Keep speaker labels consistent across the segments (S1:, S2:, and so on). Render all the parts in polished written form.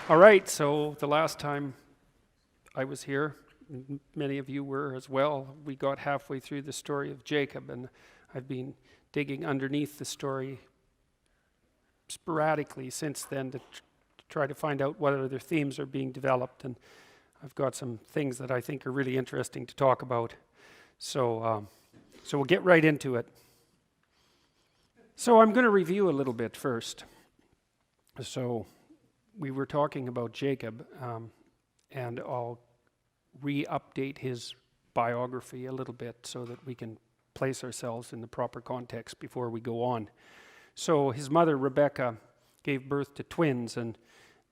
S1: All right, so the last time I was here, many of you were as well, we got halfway through the story of Jacob, and I've been digging underneath the story sporadically since then to try to find out what other themes are being developed, and I've got some things that I think are really interesting to talk about. So we'll get right into it. So I'm going to review a little bit first. So we were talking about Jacob, and I'll re-update his biography a little bit so that we can place ourselves in the proper context before we go on. So his mother, Rebecca, gave birth to twins, and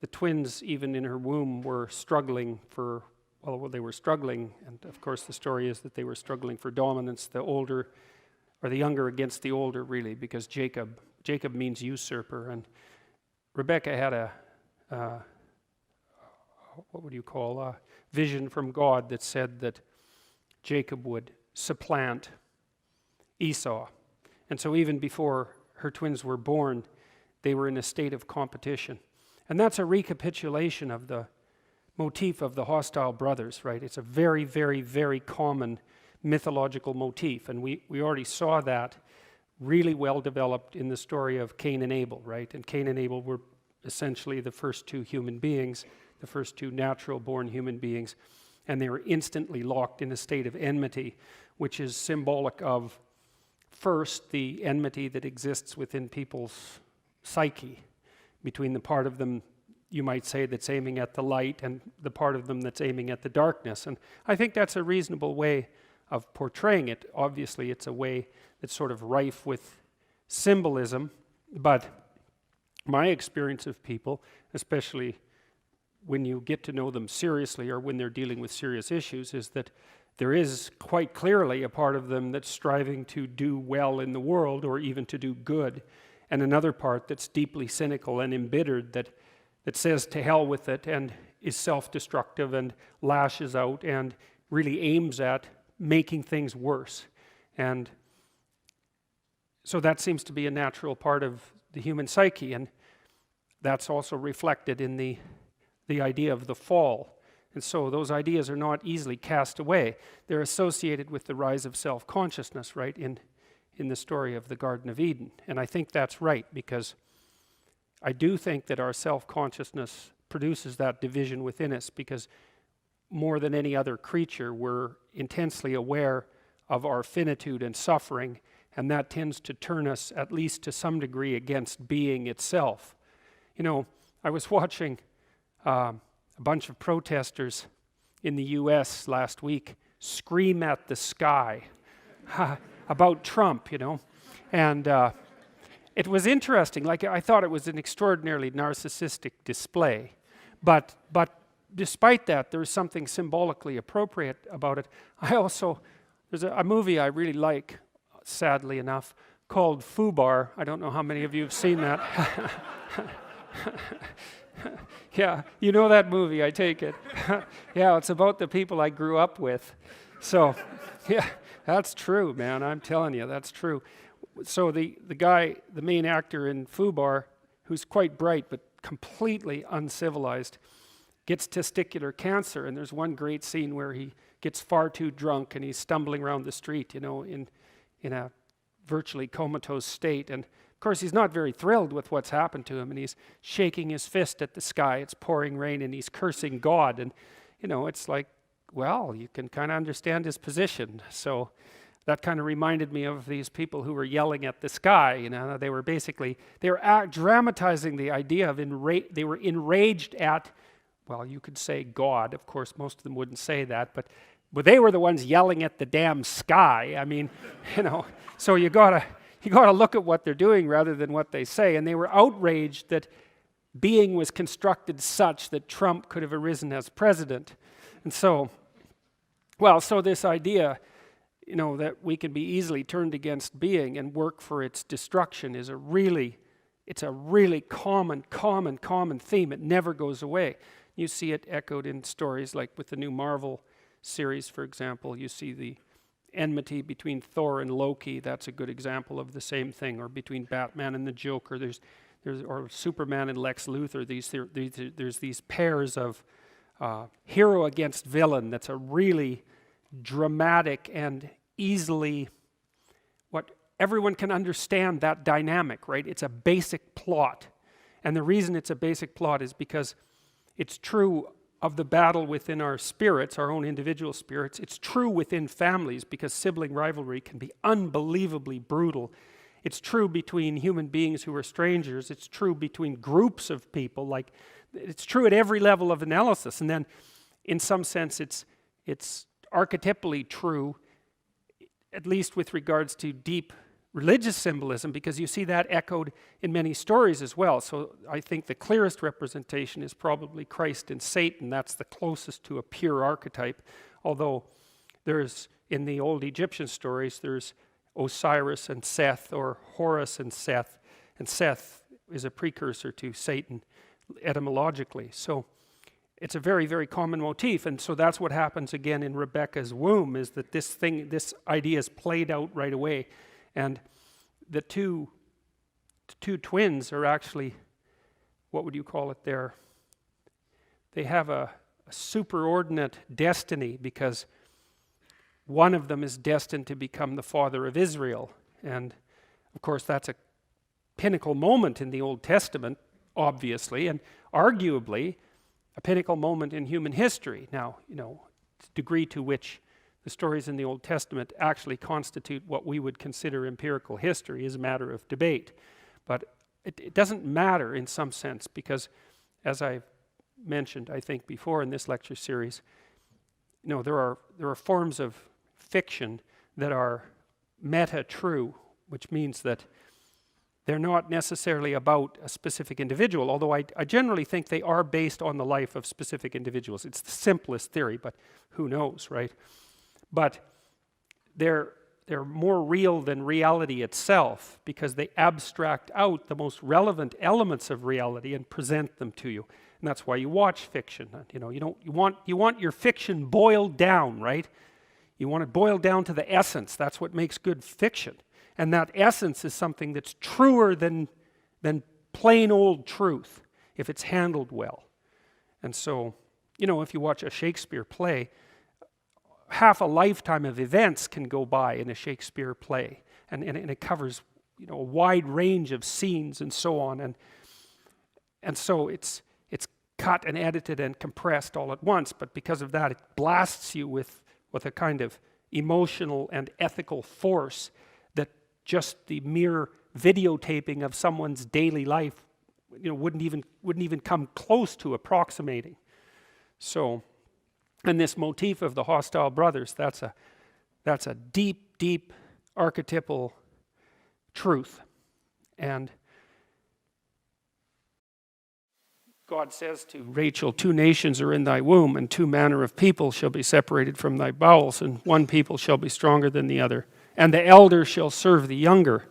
S1: the twins, even in her womb, were struggling for, well, they were struggling, and of course the story is that they were struggling for dominance, the older, or the younger against the older, really, because Jacob means usurper, and Rebecca had a vision from God that said that Jacob would supplant Esau. And so even before her twins were born, they were in a state of competition. And that's a recapitulation of the motif of the hostile brothers, right? It's a very, very, very common mythological motif. And we already saw that really well developed in the story of Cain and Abel, right? And Cain and Abel were essentially the first two human beings, the first two natural-born human beings, and they were instantly locked in a state of enmity, which is symbolic of, first, the enmity that exists within people's psyche, between the part of them, you might say, that's aiming at the light and the part of them that's aiming at the darkness. And I think that's a reasonable way of portraying it. Obviously, it's a way that's sort of rife with symbolism, but my experience of people, especially when you get to know them seriously or when they're dealing with serious issues, is that there is quite clearly a part of them that's striving to do well in the world or even to do good, and another part that's deeply cynical and embittered that says to hell with it and is self-destructive and lashes out and really aims at making things worse. And so that seems to be a natural part of the human psyche, and that's also reflected in the idea of the fall. And so those ideas are not easily cast away. They're associated with the rise of self-consciousness, right, in the story of the Garden of Eden. And I think that's right, because I do think that our self-consciousness produces that division within us, because more than any other creature, we're intensely aware of our finitude and suffering, and that tends to turn us, at least to some degree, against being itself. You know, I was watching a bunch of protesters in the U.S. last week scream at the sky about Trump, you know, and it was interesting. Like, I thought it was an extraordinarily narcissistic display, but despite that, there was something symbolically appropriate about it. There's a movie I really like, sadly enough, called Fubar. I don't know how many of you have seen that. Yeah, you know that movie, I take it. Yeah, it's about the people I grew up with. So, yeah, that's true, man. I'm telling you, that's true. So the guy, the main actor in Fubar, who's quite bright but completely uncivilized, gets testicular cancer, and there's one great scene where he gets far too drunk and he's stumbling around the street, you know, in a virtually comatose state. And of course, he's not very thrilled with what's happened to him, and he's shaking his fist at the sky. It's pouring rain, and he's cursing God. And, you know, it's like, well, you can kind of understand his position. So that kind of reminded me of these people who were yelling at the sky. You know, they were dramatizing the idea of they were enraged at, well, you could say God. Of course, most of them wouldn't say that, but they were the ones yelling at the damn sky. I mean, you know, so you gotta look at what they're doing rather than what they say. And they were outraged that being was constructed such that Trump could have arisen as president. And so this idea, you know, that we can be easily turned against being and work for its destruction is a really common theme. It never goes away. You see it echoed in stories like with the new Marvel series, for example. You see the enmity between Thor and Loki. That's a good example of the same thing. Or between Batman and the Joker. There's or Superman and Lex Luthor. There's these pairs of hero against villain. That's a really dramatic and easily what everyone can understand that dynamic, right? It's a basic plot. And the reason it's a basic plot is because it's true of the battle within our spirits, our own individual spirits. It's true within families because sibling rivalry can be unbelievably brutal. It's true between human beings who are strangers. It's true between groups of people. Like, it's true at every level of analysis. And then, in some sense, it's archetypally true, at least with regards to deep religious symbolism, because you see that echoed in many stories as well. So I think the clearest representation is probably Christ and Satan. That's the closest to a pure archetype. Although there's, in the old Egyptian stories, there's Osiris and Seth, or Horus and Seth is a precursor to Satan etymologically. So it's a very, very common motif, and so that's what happens again in Rebecca's womb, is that this idea is played out right away. And the two twins are actually, what would you call it there? They have a superordinate destiny, because one of them is destined to become the father of Israel. And of course that's a pinnacle moment in the Old Testament, obviously, and arguably a pinnacle moment in human history. Now, the degree to which the stories in the Old Testament actually constitute what we would consider empirical history is a matter of debate. But it doesn't matter in some sense, because as I've mentioned, I think, before in this lecture series, there are forms of fiction that are meta-true, which means that they're not necessarily about a specific individual, although I generally think they are based on the life of specific individuals. It's the simplest theory, but who knows, right? But they're more real than reality itself, because they abstract out the most relevant elements of reality and present them to you. And that's why you watch fiction. You want your fiction boiled down, right? You want it boiled down to the essence. That's what makes good fiction. And that essence is something that's truer than plain old truth, if it's handled well. And so, if you watch a Shakespeare play, half a lifetime of events can go by in a Shakespeare play, and it covers a wide range of scenes and so on, and so it's cut and edited and compressed all at once. But because of that, it blasts you with a kind of emotional and ethical force that just the mere videotaping of someone's daily life wouldn't even come close to approximating. So, and this motif of the hostile brothers, that's a deep, deep archetypal truth. And God says to Rachel, 2 nations are in thy womb, and 2 manner of people shall be separated from thy bowels, and one people shall be stronger than the other, and the elder shall serve the younger.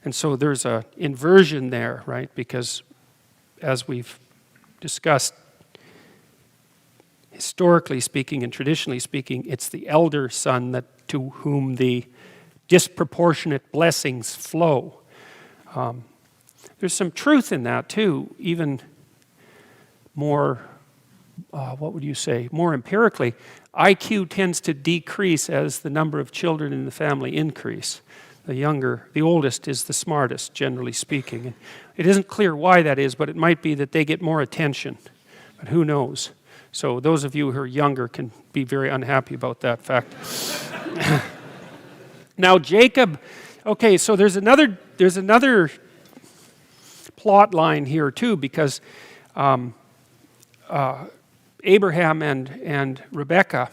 S1: And so there's an inversion there, right? Because as we've discussed, historically speaking and traditionally speaking, it's the elder son to whom the disproportionate blessings flow. There's some truth in that too, even more, more empirically. IQ tends to decrease as the number of children in the family increase. The oldest is the smartest, generally speaking. It isn't clear why that is, but it might be that they get more attention. But who knows? So those of you who are younger can be very unhappy about that fact. Now Jacob, okay, so there's another plot line here too, because Abraham and Rebekah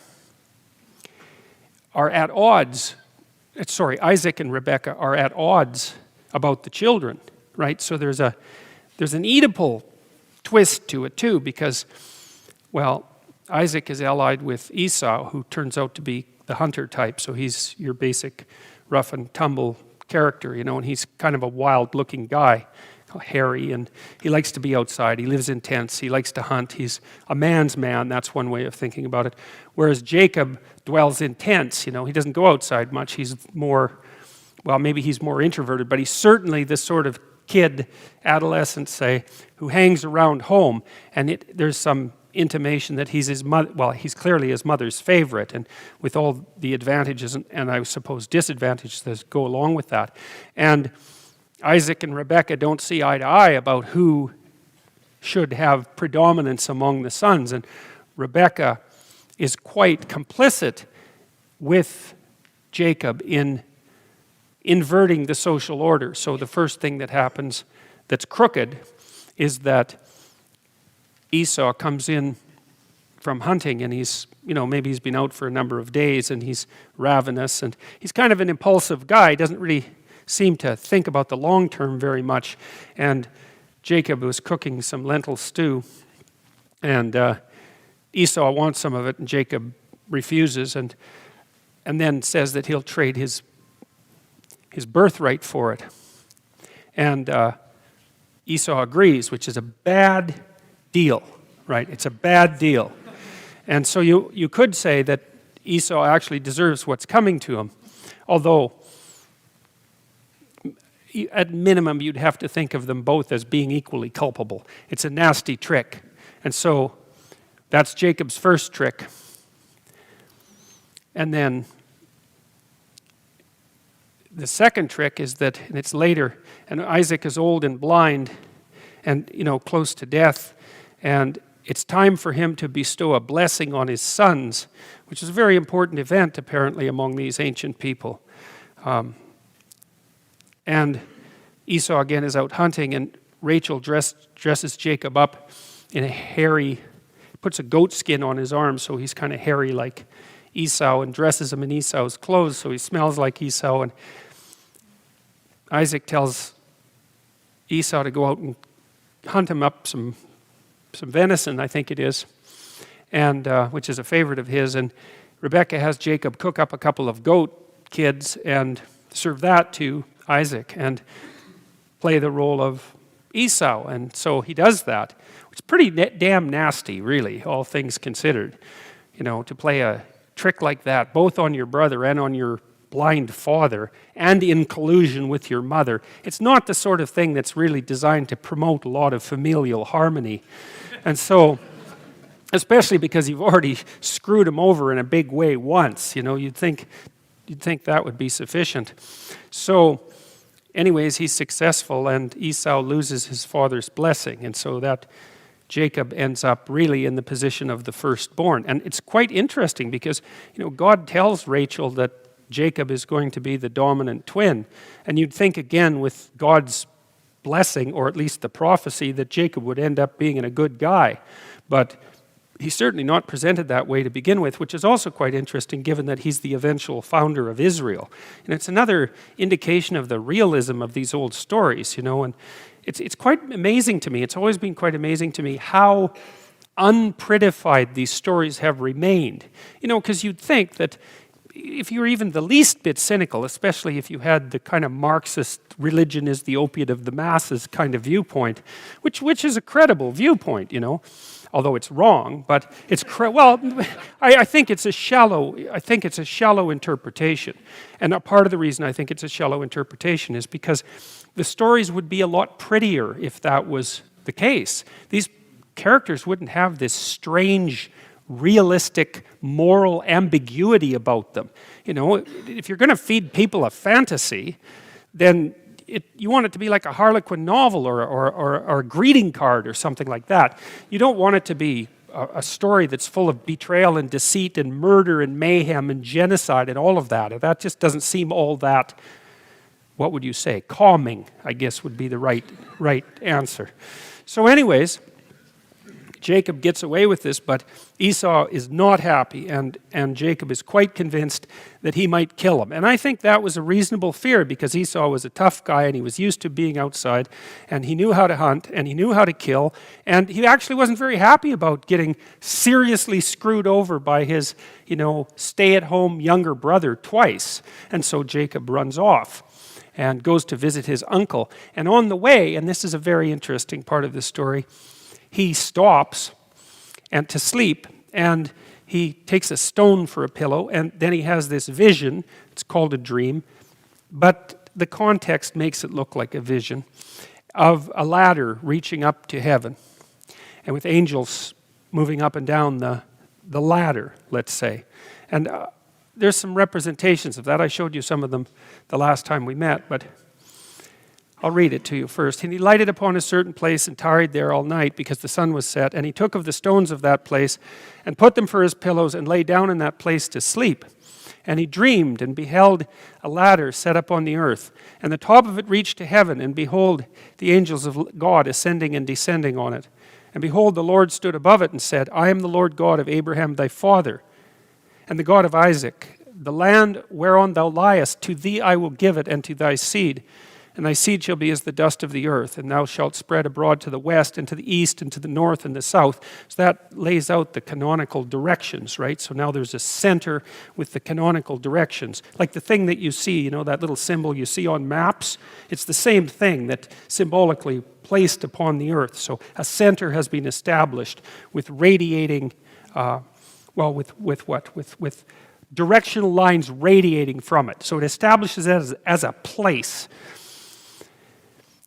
S1: are at odds. Isaac and Rebekah are at odds about the children, right? So there's an Oedipal twist to it too, because, well, Isaac is allied with Esau, who turns out to be the hunter type. So he's your basic rough and tumble character, and he's kind of a wild-looking guy, hairy, and he likes to be outside. He lives in tents. He likes to hunt. He's a man's man. That's one way of thinking about it. Whereas Jacob dwells in tents. He doesn't go outside much. He's more, well, maybe he's more introverted, but he's certainly the sort of kid, adolescent, say, who hangs around home, and there's some intimation that he's his mother. Well, he's clearly his mother's favorite, and with all the advantages and I suppose disadvantages that go along with that. And Isaac and Rebekah don't see eye to eye about who should have predominance among the sons, and Rebekah is quite complicit with Jacob in inverting the social order. So the first thing that happens that's crooked is that Esau comes in from hunting, and he's, maybe he's been out for a number of days, and he's ravenous, and he's kind of an impulsive guy. He doesn't really seem to think about the long term very much. And Jacob was cooking some lentil stew, and Esau wants some of it, and Jacob refuses, and then says that he'll trade his birthright for it. And Esau agrees, which is a bad deal, right? It's a bad deal. And so you could say that Esau actually deserves what's coming to him, although at minimum you'd have to think of them both as being equally culpable. It's a nasty trick. And so that's Jacob's first trick. And then the second trick is that, and it's later, and Isaac is old and blind and, close to death, and it's time for him to bestow a blessing on his sons, which is a very important event, apparently, among these ancient people. And Esau, again, is out hunting, and Rachel dresses Jacob up in a hairy, puts a goat skin on his arm, so he's kind of hairy like Esau, and dresses him in Esau's clothes, so he smells like Esau. And Isaac tells Esau to go out and hunt him up some venison, I think it is, and which is a favorite of his. And Rebekah has Jacob cook up a couple of goat kids and serve that to Isaac and play the role of Esau. And so he does that, which is pretty damn nasty, really, all things considered. To play a trick like that, both on your brother and on your blind father, and in collusion with your mother. It's not the sort of thing that's really designed to promote a lot of familial harmony. And so, especially because you've already screwed him over in a big way once, you'd think that would be sufficient. So, anyways, he's successful, and Esau loses his father's blessing, and so that Jacob ends up really in the position of the firstborn. And it's quite interesting because, God tells Rachel that Jacob is going to be the dominant twin. And you'd think, again, with God's blessing, or at least the prophecy, that Jacob would end up being a good guy. But he's certainly not presented that way to begin with, which is also quite interesting given that he's the eventual founder of Israel. And it's another indication of the realism of these old stories, and it's quite amazing to me. It's always been quite amazing to me how unprettified these stories have remained. Because you'd think that if you're even the least bit cynical, especially if you had the kind of Marxist religion is the opiate of the masses kind of viewpoint, which is a credible viewpoint, although it's wrong, but it's I think it's a shallow interpretation. And a part of the reason I think it's a shallow interpretation is because the stories would be a lot prettier if that was the case. These characters wouldn't have this strange realistic moral ambiguity about them. If you're going to feed people a fantasy, then you want it to be like a Harlequin novel or a greeting card or something like that. You don't want it to be a story that's full of betrayal and deceit and murder and mayhem and genocide and all of that. That just doesn't seem all that, what would you say, calming, I guess would be the right answer. So anyways, Jacob gets away with this, but Esau is not happy, and Jacob is quite convinced that he might kill him. And I think that was a reasonable fear because Esau was a tough guy and he was used to being outside, and he knew how to hunt and he knew how to kill, and he actually wasn't very happy about getting seriously screwed over by his, stay-at-home younger brother twice. And so Jacob runs off and goes to visit his uncle. And on the way, and this is a very interesting part of the story, he stops and to sleep, and he takes a stone for a pillow, and then he has this vision. It's called a dream, but the context makes it look like a vision. of a ladder reaching up to heaven, and with angels moving up and down the ladder, let's say. And there's some representations of that. I showed you some of them the last time we met, but I'll read it to you first. And he lighted upon a certain place and tarried there all night because the sun was set. And he took of the stones of that place and put them for his pillows and lay down in that place to sleep. And he dreamed and beheld a ladder set up on the earth. And the top of it reached to heaven. And behold, the angels of God ascending and descending on it. And behold, the Lord stood above it and said, I am the Lord God of Abraham thy father, and the God of Isaac. The land whereon thou liest, to thee I will give it, and to thy seed. And thy seed shall be as the dust of the earth, and thou shalt spread abroad to the west, and to the east, and to the north, and the south. So that lays out the canonical directions, right? So now there's a center with the canonical directions. Like the thing that you see, that little symbol you see on maps, it's the same thing that symbolically placed upon the earth. So a center has been established with radiating, with directional lines radiating from it. So it establishes it as a place.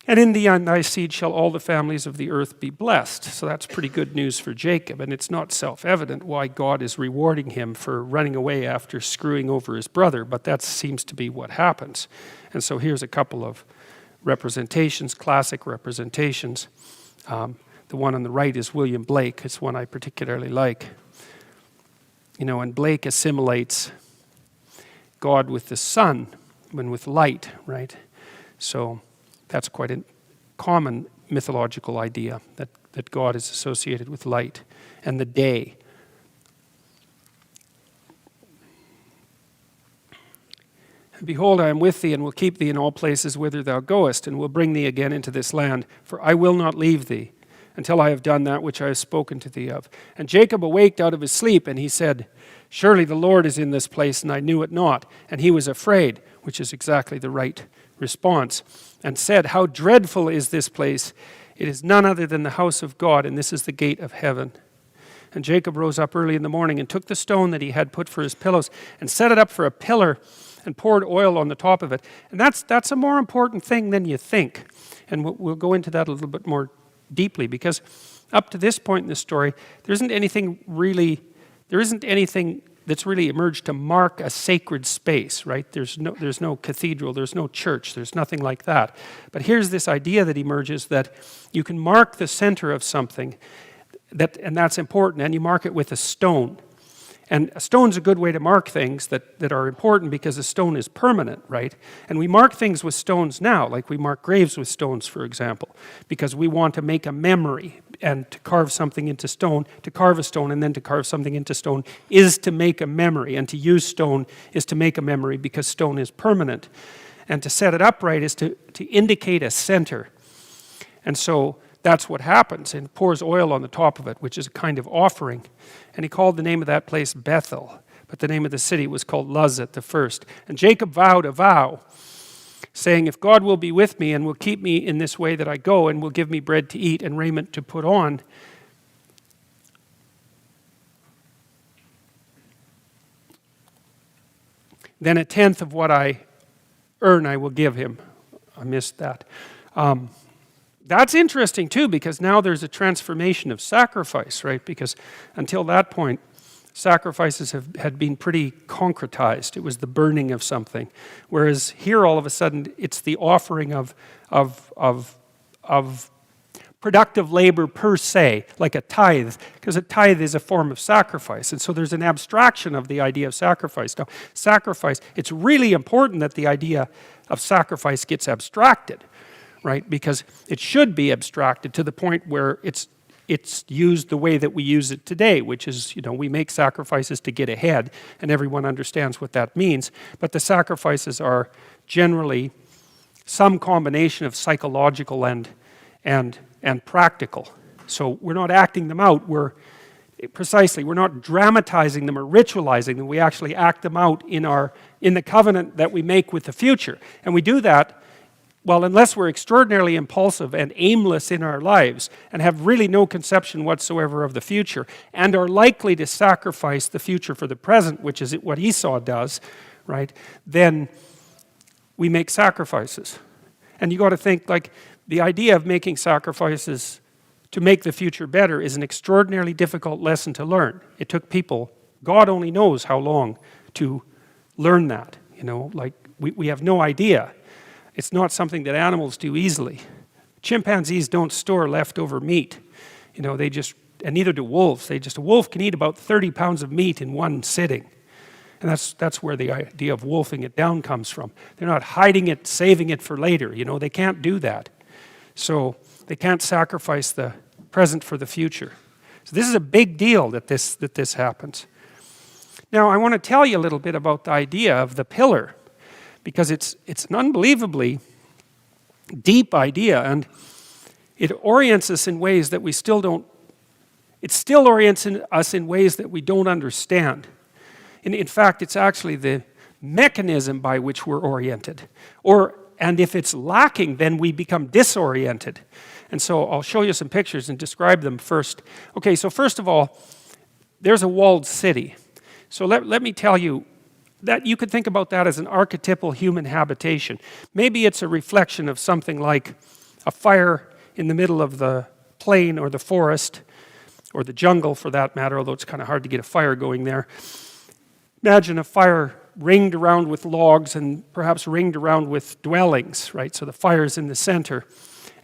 S1: And in thee and thy seed shall all the families of the earth be blessed. So that's pretty good news for Jacob, and it's not self-evident why God is rewarding him for running away after screwing over his brother, but that seems to be what happens. And so here's a couple of representations, classic representations. The one on the right is William Blake. It's one I particularly like. And Blake assimilates God with the sun and with light, right? So that's quite a common mythological idea, that God is associated with light and the day. And behold, I am with thee, and will keep thee in all places whither thou goest, and will bring thee again into this land, for I will not leave thee until I have done that which I have spoken to thee of. And Jacob awaked out of his sleep, and he said, surely the Lord is in this place, and I knew it not. And he was afraid, which is exactly the right response, and said, how dreadful is this place! It is none other than the house of God, and this is the gate of heaven. And Jacob rose up early in the morning and took the stone that he had put for his pillows and set it up for a pillar and poured oil on the top of it. And that's a more important thing than you think. And we'll go into that a little bit more deeply, because up to this point in the story, there isn't anything that's really emerged to mark a sacred space, right? There's no cathedral, there's no church, there's nothing like that. But here's this idea that emerges that you can mark the center of something, and that's important, and you mark it with a stone. And a stone's a good way to mark things that are important, because a stone is permanent, right? And we mark things with stones now, like we mark graves with stones, for example, because we want to make a memory. And to carve something into stone, to carve a stone and then to carve something into stone is to make a memory. And to use stone is to make a memory, because stone is permanent. And to set it upright is to indicate a center. And so that's what happens, and pours oil on the top of it, which is a kind of offering. And he called the name of that place Bethel, but the name of the city was called Luz at the first. And Jacob vowed a vow, saying, if God will be with me and will keep me in this way that I go, and will give me bread to eat and raiment to put on, then a tenth of what I earn I will give him. I missed that. That's interesting too, because now there's a transformation of sacrifice, right? Because until that point, sacrifices had been pretty concretized. It was the burning of something. Whereas here, all of a sudden, it's the offering of productive labor per se, like a tithe, because a tithe is a form of sacrifice. And so there's an abstraction of the idea of sacrifice. Now, sacrifice, it's really important that the idea of sacrifice gets abstracted, right? Because it should be abstracted to the point where it's used the way that we use it today, which is, we make sacrifices to get ahead, and everyone understands what that means. But the sacrifices are generally some combination of psychological and practical. So we're not acting them out. We're not dramatizing them or ritualizing them. We actually act them out in the covenant that we make with the future. And we do that, well, unless we're extraordinarily impulsive and aimless in our lives and have really no conception whatsoever of the future, and are likely to sacrifice the future for the present, which is what Esau does, right? Then we make sacrifices. And you got to think, like, the idea of making sacrifices to make the future better is an extraordinarily difficult lesson to learn. It took people, God only knows how long to learn that. Like we have no idea. It's not something that animals do easily. Chimpanzees don't store leftover meat. They just, and neither do wolves. A wolf can eat about 30 pounds of meat in one sitting. And that's where the idea of wolfing it down comes from. They're not hiding it, saving it for later. They can't do that. So they can't sacrifice the present for the future. So this is a big deal that this happens. Now I want to tell you a little bit about the idea of the pillar, because it's an unbelievably deep idea, and it orients us in ways that we still don't. It still orients us in ways that we don't understand. And in fact, it's actually the mechanism by which we're oriented. And if it's lacking, then we become disoriented. And so I'll show you some pictures and describe them first. Okay, so first of all, there's a walled city. So let me tell you that you could think about that as an archetypal human habitation. Maybe it's a reflection of something like a fire in the middle of the plain or the forest, or the jungle for that matter, although it's kind of hard to get a fire going there. Imagine a fire ringed around with logs and perhaps ringed around with dwellings, right? So the fire's in the center,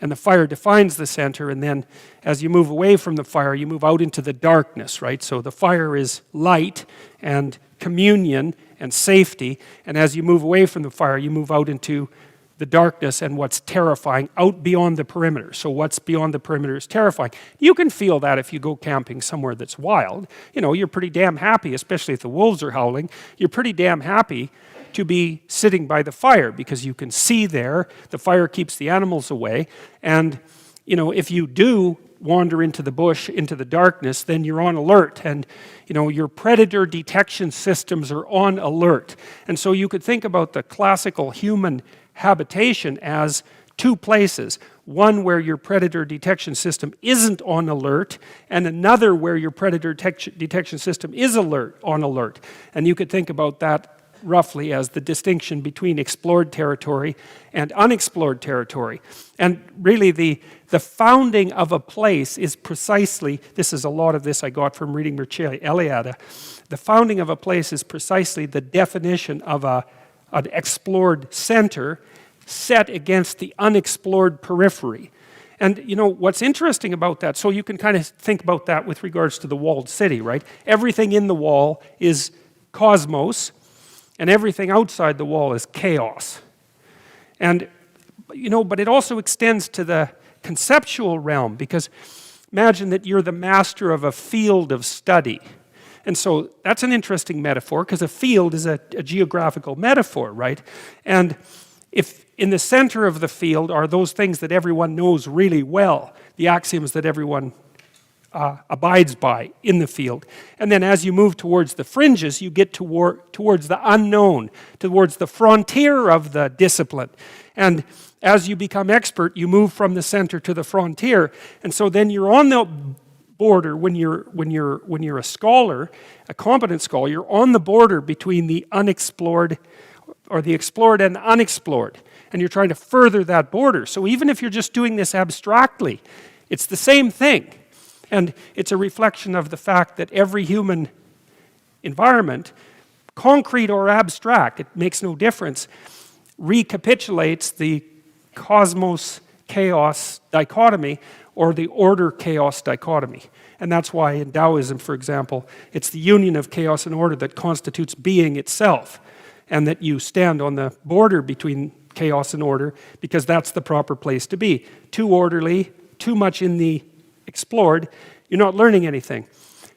S1: and the fire defines the center, and then as you move away from the fire, you move out into the darkness, right? So the fire is light and communion and safety, and as you move away from the fire, you move out into the darkness and what's terrifying, out beyond the perimeter. So what's beyond the perimeter is terrifying. You can feel that if you go camping somewhere that's wild. You're pretty damn happy, especially if the wolves are howling, you're pretty damn happy to be sitting by the fire because you can see there, the fire keeps the animals away, and if you do wander into the bush, into the darkness, then you're on alert, and your predator detection systems are on alert. And so you could think about the classical human habitation as two places, one where your predator detection system isn't on alert, and another where your predator detection system is on alert. And you could think about that roughly as the distinction between explored territory and unexplored territory. And really the founding of a place is precisely, this is a lot of this I got from reading Mircea Eliade, the founding of a place is precisely the definition of an explored center set against the unexplored periphery. And what's interesting about that, so you can kind of think about that with regards to the walled city, right? Everything in the wall is cosmos, and everything outside the wall is chaos. And, but it also extends to the conceptual realm, because imagine that you're the master of a field of study. And so that's an interesting metaphor, because a field is a geographical metaphor, right? And if in the center of the field are those things that everyone knows really well, the axioms that everyone abides by in the field. And then as you move towards the fringes, you get towards the unknown, towards the frontier of the discipline. And as you become expert, you move from the center to the frontier. And so then you're on the border when you're a scholar, a competent scholar, you're on the border between the unexplored or the explored and the unexplored. And you're trying to further that border. So even if you're just doing this abstractly, it's the same thing. And it's a reflection of the fact that every human environment, concrete or abstract, it makes no difference, recapitulates the cosmos-chaos dichotomy or the order-chaos dichotomy. And that's why in Taoism, for example, it's the union of chaos and order that constitutes being itself, and that you stand on the border between chaos and order because that's the proper place to be. Too orderly, too much in the explored, you're not learning anything.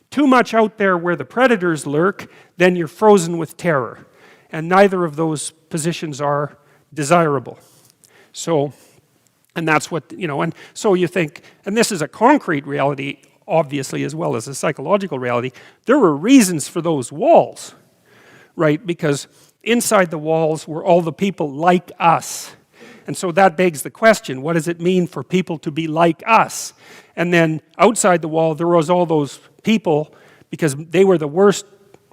S1: Too much out there where the predators lurk, then you're frozen with terror. And neither of those positions are desirable. So, and that's what, and so you think, and this is a concrete reality, obviously, as well as a psychological reality, there were reasons for those walls, right? Because inside the walls were all the people like us. And so that begs the question, what does it mean for people to be like us? And then outside the wall, there was all those people, because they were the worst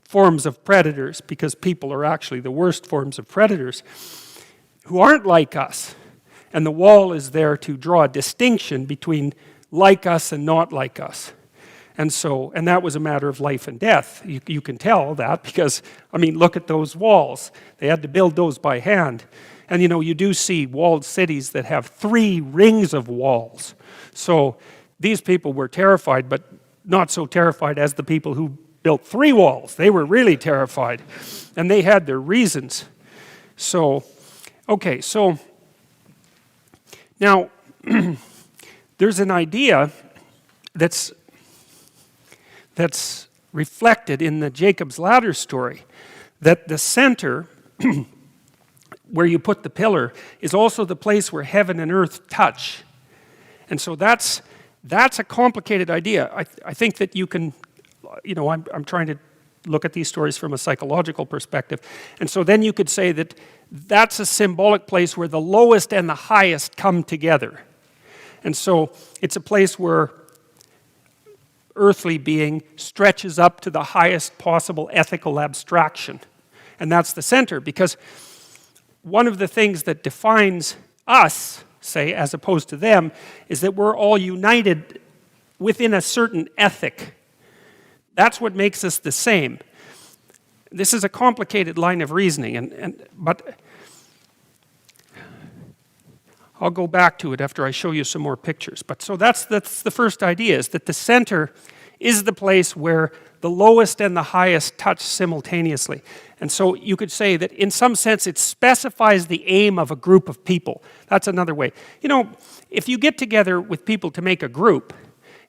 S1: forms of predators, because people are actually the worst forms of predators, who aren't like us. And the wall is there to draw a distinction between like us and not like us. And that was a matter of life and death. You can tell that because, look at those walls. They had to build those by hand. And you do see walled cities that have 3 rings of walls. So these people were terrified, but not so terrified as the people who built 3 walls. They were really terrified. And they had their reasons. So now there's an idea that's reflected in the Jacob's ladder story, that the center where you put the pillar is also the place where heaven and earth touch. And so that's a complicated idea. I think that you can, I'm trying to look at these stories from a psychological perspective. And so then you could say that that's a symbolic place where the lowest and the highest come together. And so it's a place where earthly being stretches up to the highest possible ethical abstraction. And that's the center, because one of the things that defines us, say, as opposed to them, is that we're all united within a certain ethic. That's what makes us the same. This is a complicated line of reasoning, but I'll go back to it after I show you some more pictures. But so that's the first idea, is that the center is the place where the lowest and the highest touch simultaneously. And so you could say that in some sense it specifies the aim of a group of people. That's another way. If you get together with people to make a group,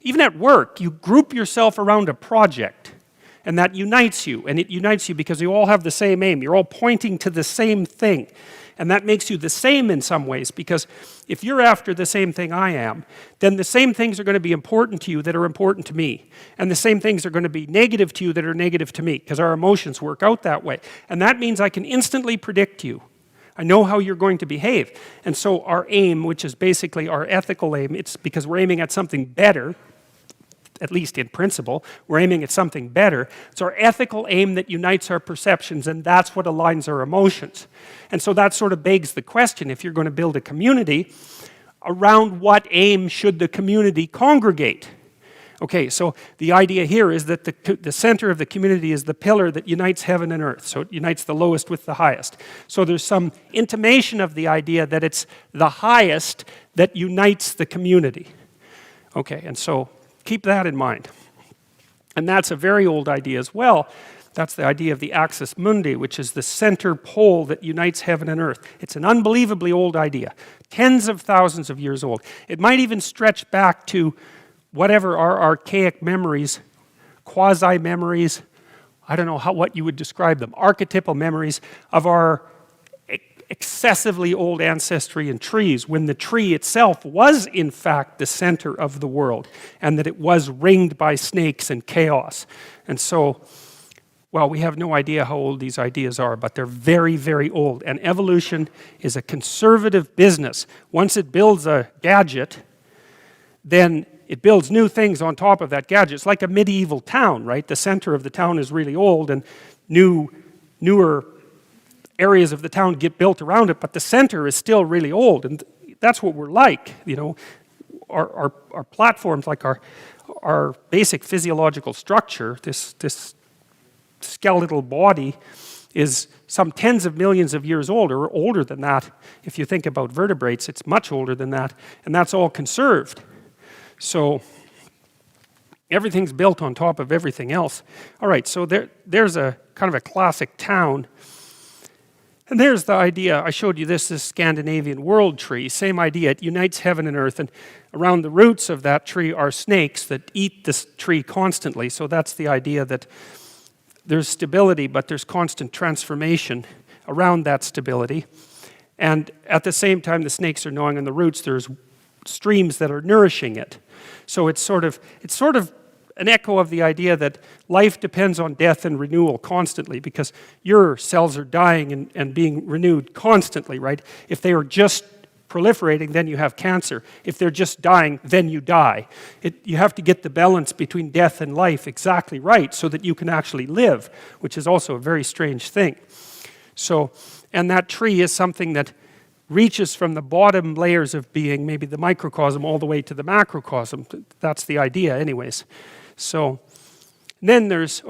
S1: even at work, you group yourself around a project, and that unites you. And it unites you because you all have the same aim. You're all pointing to the same thing. And that makes you the same in some ways, because if you're after the same thing I am, then the same things are going to be important to you that are important to me. And the same things are going to be negative to you that are negative to me, because our emotions work out that way. And that means I can instantly predict you. I know how you're going to behave. And so our aim, which is basically our ethical aim, it's because we're aiming at something better, at least in principle, we're aiming at something better. It's our ethical aim that unites our perceptions, and that's what aligns our emotions. And so that sort of begs the question, if you're going to build a community, around what aim should the community congregate? Okay, so the idea here is that the center of the community is the pillar that unites heaven and earth. So it unites the lowest with the highest. So there's some intimation of the idea that it's the highest that unites the community. Okay, and so keep that in mind. And that's a very old idea as well. That's the idea of the axis mundi, which is the center pole that unites heaven and earth. It's an unbelievably old idea, tens of thousands of years old. It might even stretch back to whatever our archaic memories, quasi-memories, I don't know what you would describe them, archetypal memories of our excessively old ancestry in trees, when the tree itself was in fact the center of the world, and that it was ringed by snakes and chaos. And so, well, we have no idea how old these ideas are, but they're very, very old. And evolution is a conservative business. Once it builds a gadget, then it builds new things on top of that gadget. It's like a medieval town, right? The center of the town is really old, and newer areas of the town get built around it, but the center is still really old, and that's what we're like. Our platforms, like our basic physiological structure, this skeletal body, is some tens of millions of years old, or older than that. If you think about vertebrates, it's much older than that, and that's all conserved. So everything's built on top of everything else. All right, so there's a kind of a classic town. And there's the idea, I showed you this Scandinavian world tree, same idea, it unites heaven and earth, and around the roots of that tree are snakes that eat this tree constantly. So that's the idea that there's stability, but there's constant transformation around that stability. And at the same time the snakes are gnawing on the roots, there's streams that are nourishing it. So it's sort of an echo of the idea that life depends on death and renewal constantly, because your cells are dying and being renewed constantly, right? If they are just proliferating, then you have cancer. If they're just dying, then you die. You have to get the balance between death and life exactly right so that you can actually live, which is also a very strange thing. So, and that tree is something that reaches from the bottom layers of being, maybe the microcosm, all the way to the macrocosm. That's the idea anyways. So then there's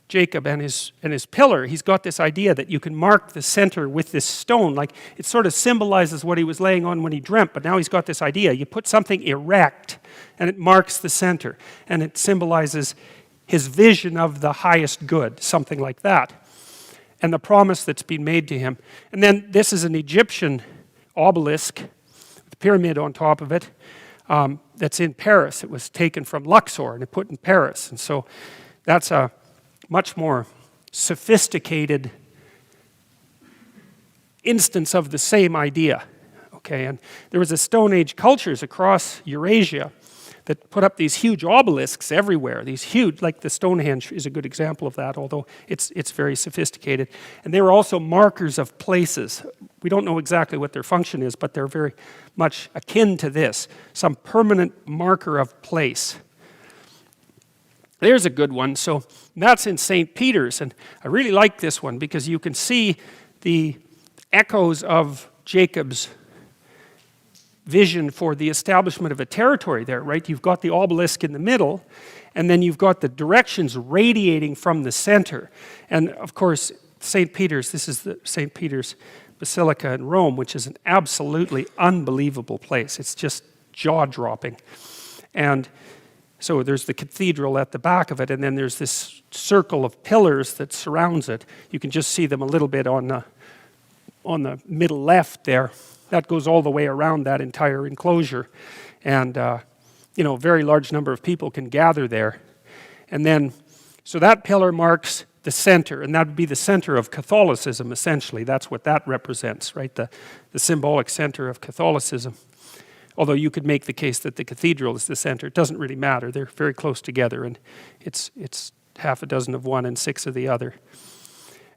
S1: Jacob and his pillar. He's got this idea that you can mark the center with this stone. Like, it sort of symbolizes what he was laying on when he dreamt, but now he's got this idea. You put something erect, and it marks the center, and it symbolizes his vision of the highest good, something like that, and the promise that's been made to him. And then this is an Egyptian obelisk, with a pyramid on top of it, that's in Paris. It was taken from Luxor and put in Paris, and so that's a much more sophisticated instance of the same idea. Okay, and there was a Stone Age cultures across Eurasia that put up these huge obelisks everywhere. These huge, like the Stonehenge is a good example of that, although it's very sophisticated. And they were also markers of places. We don't know exactly what their function is, but they're very much akin to this, some permanent marker of place. There's a good one. So that's in St. Peter's, and I really like this one because you can see the echoes of Jacob's vision for the establishment of a territory there, right? You've got the obelisk in the middle, and then you've got the directions radiating from the center. And of course, St. Peter's, this is the St. Peter's Basilica in Rome, which is an absolutely unbelievable place. It's just jaw-dropping. And so there's the cathedral at the back of it, and then there's this circle of pillars that surrounds it. You can just see them a little bit on the middle left there. That goes all the way around that entire enclosure. And, a very large number of people can gather there. And then, so that pillar marks the center, and that would be the center of Catholicism, essentially. That's what that represents, right? The symbolic center of Catholicism. Although you could make the case that the cathedral is the center. It doesn't really matter. They're very close together, and it's half a dozen of one and 6 of the other.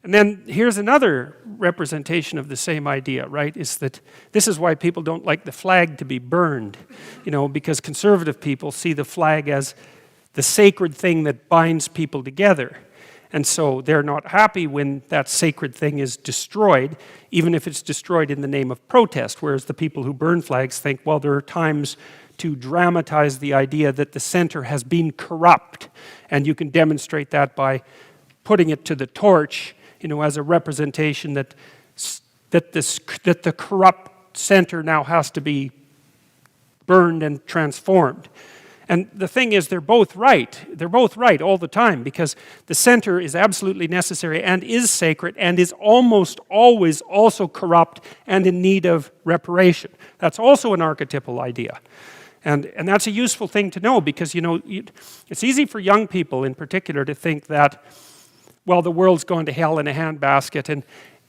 S1: And then here's another representation of the same idea, right? Is that this is why people don't like the flag to be burned, because conservative people see the flag as the sacred thing that binds people together. And so they're not happy when that sacred thing is destroyed, even if it's destroyed in the name of protest, whereas the people who burn flags think, well, there are times to dramatize the idea that the center has been corrupt, and you can demonstrate that by putting it to the torch, as a representation that the corrupt center now has to be burned and transformed. And the thing is, they're both right. They're both right all the time, because the center is absolutely necessary and is sacred and is almost always also corrupt and in need of reparation. That's also an archetypal idea. And that's a useful thing to know, because, it's easy for young people in particular to think that, well, the world's gone to hell in a handbasket, and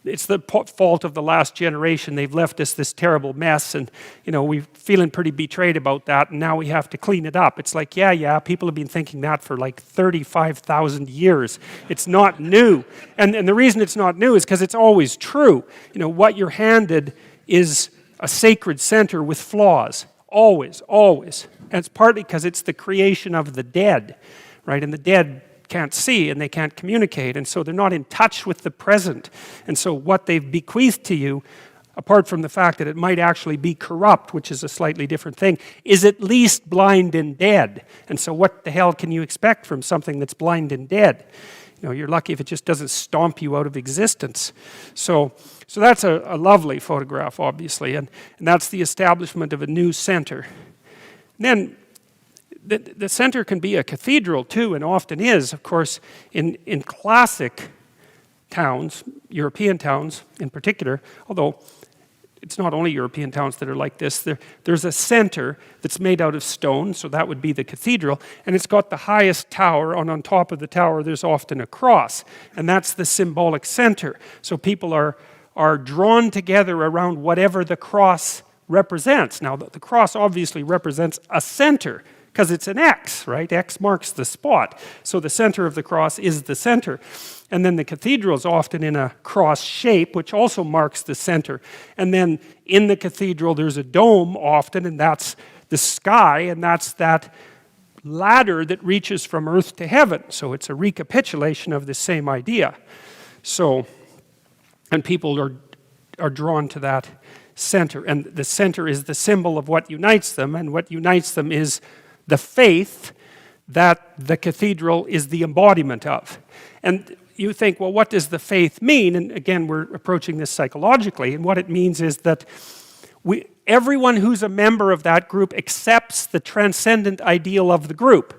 S1: it's the fault of the last generation. They've left us this terrible mess, and we're feeling pretty betrayed about that, and now we have to clean it up. It's like, yeah, people have been thinking that for like 35,000 years. It's not new. And the reason it's not new is because it's always true. What you're handed is a sacred center with flaws. Always. And it's partly because it's the creation of the dead, right? And the dead can't see and they can't communicate, and so they're not in touch with the present. And so what they've bequeathed to you, apart from the fact that it might actually be corrupt, which is a slightly different thing, is at least blind and dead. And so what the hell can you expect from something that's blind and dead? You're lucky if it just doesn't stomp you out of existence. So that's a lovely photograph, obviously, and that's the establishment of a new center. And then the center can be a cathedral too, and often is, of course, in classic towns, European towns in particular, although it's not only European towns that are like this. There's a center that's made out of stone, so that would be the cathedral, and it's got the highest tower, and on top of the tower there's often a cross, and that's the symbolic center. So people are drawn together around whatever the cross represents. Now, the cross obviously represents a center, because it's an X, right? X marks the spot. So the center of the cross is the center. And then the cathedral is often in a cross shape, which also marks the center. And then in the cathedral, there's a dome often, and that's the sky, and that's that ladder that reaches from earth to heaven. So it's a recapitulation of the same idea. So And people are drawn to that center. And the center is the symbol of what unites them, and what unites them is the faith that the cathedral is the embodiment of. And you think, well, what does the faith mean? And again, we're approaching this psychologically, and what it means is that everyone who's a member of that group accepts the transcendent ideal of the group.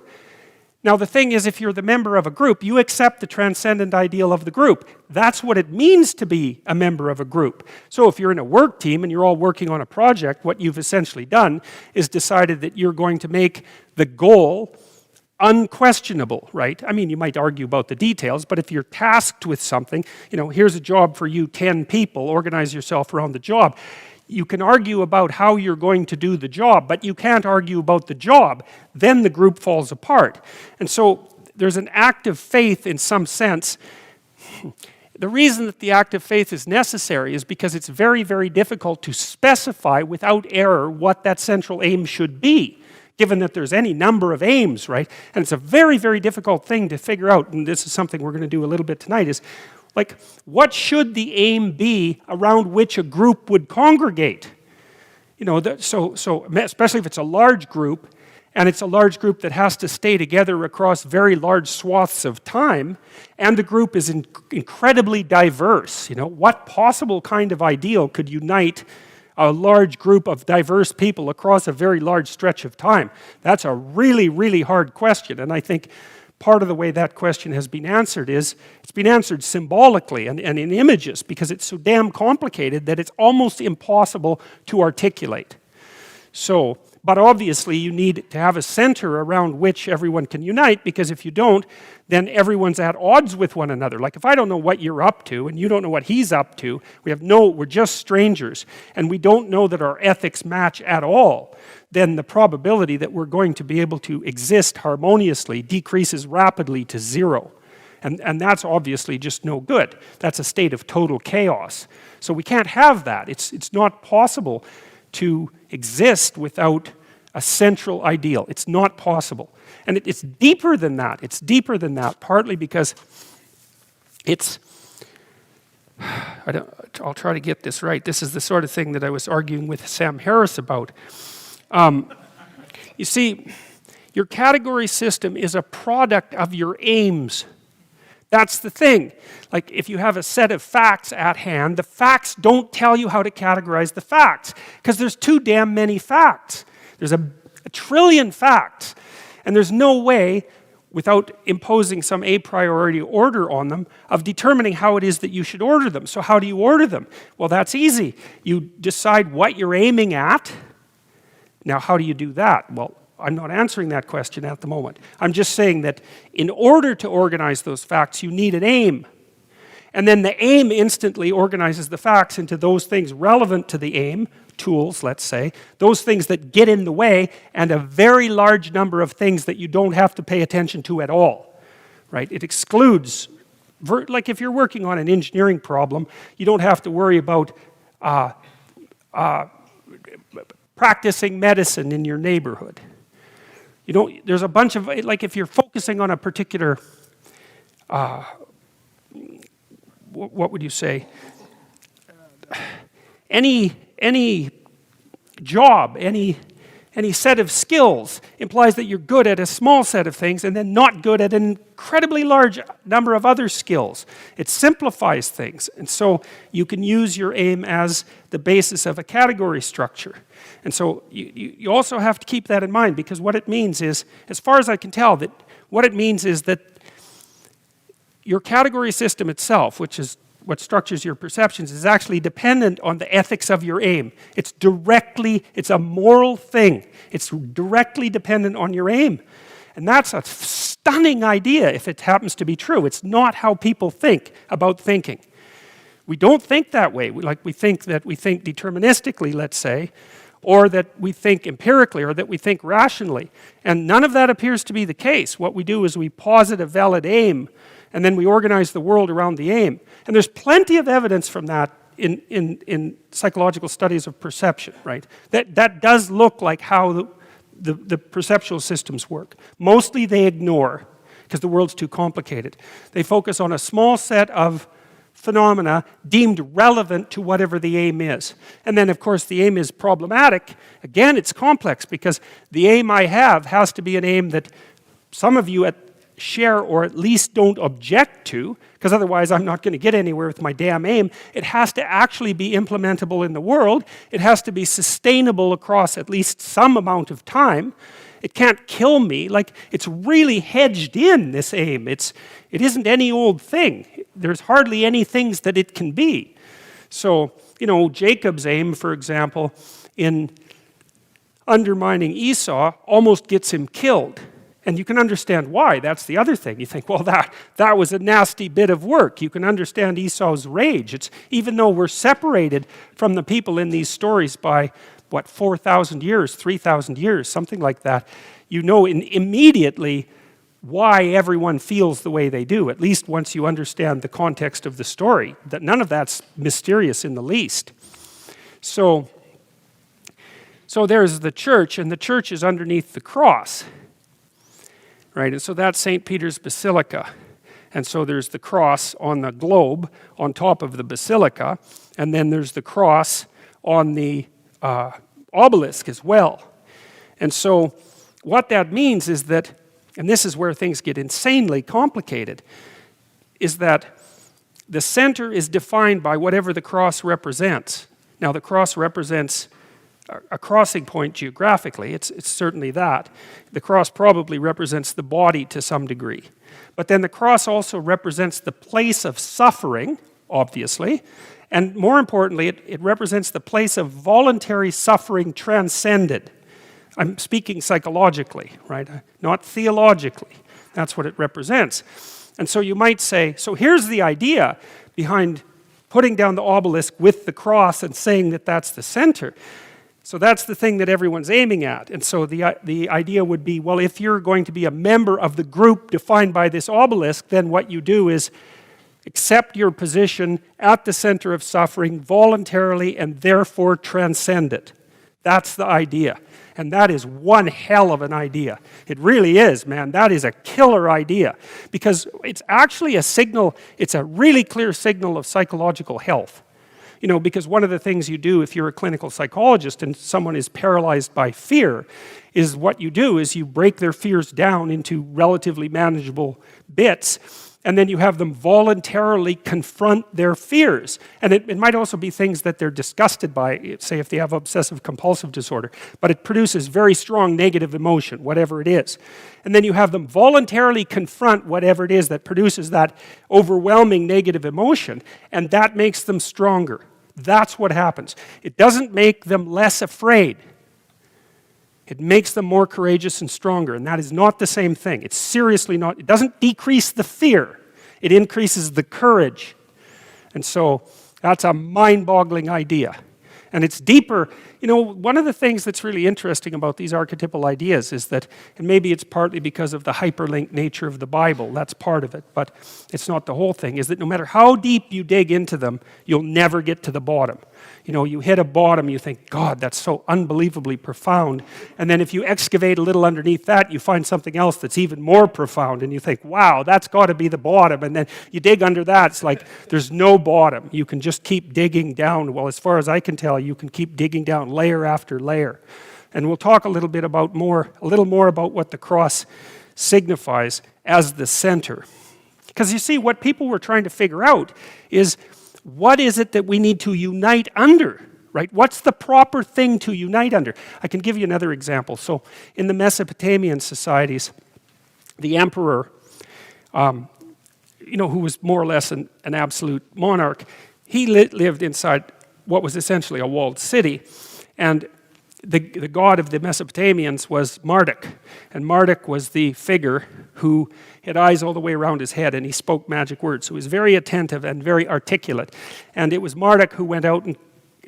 S1: Now, the thing is, if you're the member of a group, you accept the transcendent ideal of the group. That's what it means to be a member of a group. So if you're in a work team and you're all working on a project, what you've essentially done is decided that you're going to make the goal unquestionable, right? I mean, you might argue about the details, but if you're tasked with something, here's a job for you, 10 people, organize yourself around the job. You can argue about how you're going to do the job, but you can't argue about the job. Then the group falls apart. And so there's an act of faith in some sense. The reason that the act of faith is necessary is because it's very, very difficult to specify without error what that central aim should be, given that there's any number of aims, right? And it's a very, very difficult thing to figure out, and this is something we're going to do a little bit tonight, is like, what should the aim be around which a group would congregate? So especially if it's a large group, and it's a large group that has to stay together across very large swaths of time, and the group is incredibly diverse. What possible kind of ideal could unite a large group of diverse people across a very large stretch of time? That's a really, really hard question, and I think part of the way that question has been answered is it's been answered symbolically and in images, because it's so damn complicated that it's almost impossible to articulate. So, but obviously you need to have a center around which everyone can unite, because if you don't, then everyone's at odds with one another. Like, if I don't know what you're up to and you don't know what he's up to, we're just strangers, and we don't know that our ethics match at all, then the probability that we're going to be able to exist harmoniously decreases rapidly to zero. And that's obviously just no good. That's a state of total chaos. So we can't have that. It's not possible to exist without a central ideal. It's not possible. And it's deeper than that. It's deeper than that, partly because I'll try to get this right. This is the sort of thing that I was arguing with Sam Harris about. You see, your category system is a product of your aims. That's the thing. Like, if you have a set of facts at hand, the facts don't tell you how to categorize the facts, because there's too damn many facts. There's a trillion facts, and there's no way, without imposing some a priori order on them, of determining how it is that you should order them. So how do you order them? Well, that's easy. You decide what you're aiming at. Now, how do you do that? Well, I'm not answering that question at the moment. I'm just saying that in order to organize those facts, you need an aim. And then the aim instantly organizes the facts into those things relevant to the aim, tools, let's say, those things that get in the way, and a very large number of things that you don't have to pay attention to at all, right? It excludes, like if you're working on an engineering problem, you don't have to worry about practicing medicine in your neighborhood. There's a bunch of, like if you're focusing on a particular, what would you say? Any job, any set of skills implies that you're good at a small set of things and then not good at an incredibly large number of other skills. It simplifies things. And so you can use your aim as the basis of a category structure. And so you also have to keep that in mind, because what it means is, as far as I can tell, that what it means is that your category system itself, which is what structures your perceptions, is actually dependent on the ethics of your aim. It's a moral thing. It's directly dependent on your aim. And that's a stunning idea if it happens to be true. It's not how people think about thinking. We don't think that way. We think deterministically, let's say, or that we think empirically, or that we think rationally. And none of that appears to be the case. What we do is we posit a valid aim, and then we organize the world around the aim. And there's plenty of evidence from that in psychological studies of perception, right? That does look like how the perceptual systems work. Mostly they ignore, because the world's too complicated. They focus on a small set of phenomena deemed relevant to whatever the aim is. And then, of course, the aim is problematic. Again, it's complex because the aim I have has to be an aim that some of you share or at least don't object to, because otherwise I'm not going to get anywhere with my damn aim. It has to actually be implementable in the world. It has to be sustainable across at least some amount of time. It can't kill me. Like, it's really hedged in, this aim. It isn't any old thing. There's hardly any things that it can be. So, Jacob's aim, for example, in undermining Esau almost gets him killed. And you can understand why. That's the other thing. You think, well, that was a nasty bit of work. You can understand Esau's rage. It's even though we're separated from the people in these stories by, 4,000 years, 3,000 years, something like that, immediately why everyone feels the way they do, at least once you understand the context of the story, that none of that's mysterious in the least. So there's the church, and the church is underneath the cross. Right, and so that's St. Peter's Basilica. And so there's the cross on the globe on top of the basilica, and then there's the cross on the obelisk as well. And so what that means is that, and this is where things get insanely complicated, is that the center is defined by whatever the cross represents. Now, the cross represents a crossing point geographically. It's certainly that. The cross probably represents the body to some degree. But then the cross also represents the place of suffering, obviously. And more importantly, it represents the place of voluntary suffering transcended. I'm speaking psychologically, right? Not theologically. That's what it represents. And so you might say, so here's the idea behind putting down the obelisk with the cross and saying that that's the center. So that's the thing that everyone's aiming at. And so the idea would be, well, if you're going to be a member of the group defined by this obelisk, then what you do is accept your position at the center of suffering voluntarily and therefore transcend it. That's the idea. And that is one hell of an idea. It really is, man. That is a killer idea. Because it's actually a signal, it's a really clear signal of psychological health. Because one of the things you do if you're a clinical psychologist and someone is paralyzed by fear is what you do is you break their fears down into relatively manageable bits, and then you have them voluntarily confront their fears. And it might also be things that they're disgusted by, say if they have obsessive compulsive disorder, but it produces very strong negative emotion, whatever it is. And then you have them voluntarily confront whatever it is that produces that overwhelming negative emotion, and that makes them stronger. That's what happens. It doesn't make them less afraid. It makes them more courageous and stronger, and that is not the same thing. It's seriously not. It doesn't decrease the fear. It increases the courage. And so that's a mind-boggling idea. And it's deeper. One of the things that's really interesting about these archetypal ideas is that, and maybe it's partly because of the hyperlinked nature of the Bible, that's part of it, but it's not the whole thing, is that no matter how deep you dig into them, you'll never get to the bottom. You hit a bottom, you think, God, that's so unbelievably profound. And then if you excavate a little underneath that, you find something else that's even more profound. And you think, wow, that's got to be the bottom. And then you dig under that, it's like there's no bottom. You can just keep digging down. Well, as far as I can tell, you can keep digging down layer after layer. And we'll talk a little more about what the cross signifies as the center. Because you see, what people were trying to figure out is, what is it that we need to unite under, right? What's the proper thing to unite under? I can give you another example. So in the Mesopotamian societies, the emperor, who was more or less an absolute monarch, he lived inside what was essentially a walled city. And the god of the Mesopotamians was Marduk. And Marduk was the figure who had eyes all the way around his head, and he spoke magic words. So he was very attentive and very articulate. And it was Marduk who went out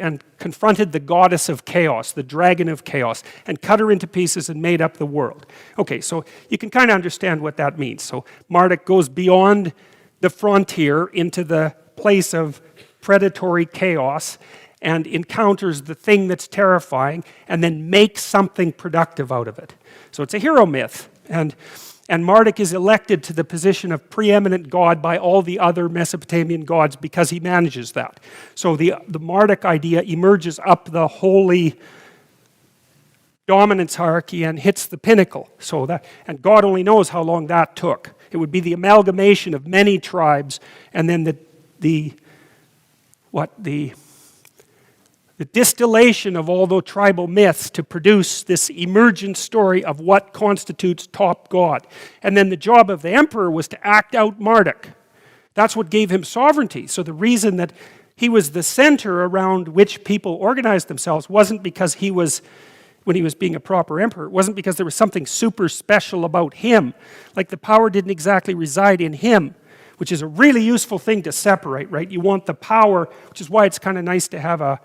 S1: and confronted the goddess of chaos, the dragon of chaos, and cut her into pieces and made up the world. Okay, so you can kind of understand what that means. So Marduk goes beyond the frontier into the place of predatory chaos and encounters the thing that's terrifying and then makes something productive out of it. So it's a hero myth. And And Marduk is elected to the position of preeminent god by all the other Mesopotamian gods because he manages that. So the Marduk idea emerges up the holy dominance hierarchy and hits the pinnacle. And God only knows how long that took. It would be the amalgamation of many tribes, and then the distillation of all those tribal myths to produce this emergent story of what constitutes top God. And then the job of the emperor was to act out Marduk. That's what gave him sovereignty. So the reason that he was the center around which people organized themselves wasn't because when he was being a proper emperor, it wasn't because there was something super special about him. Like the power didn't exactly reside in him, which is a really useful thing to separate, right? You want the power, which is why it's kind of nice to have a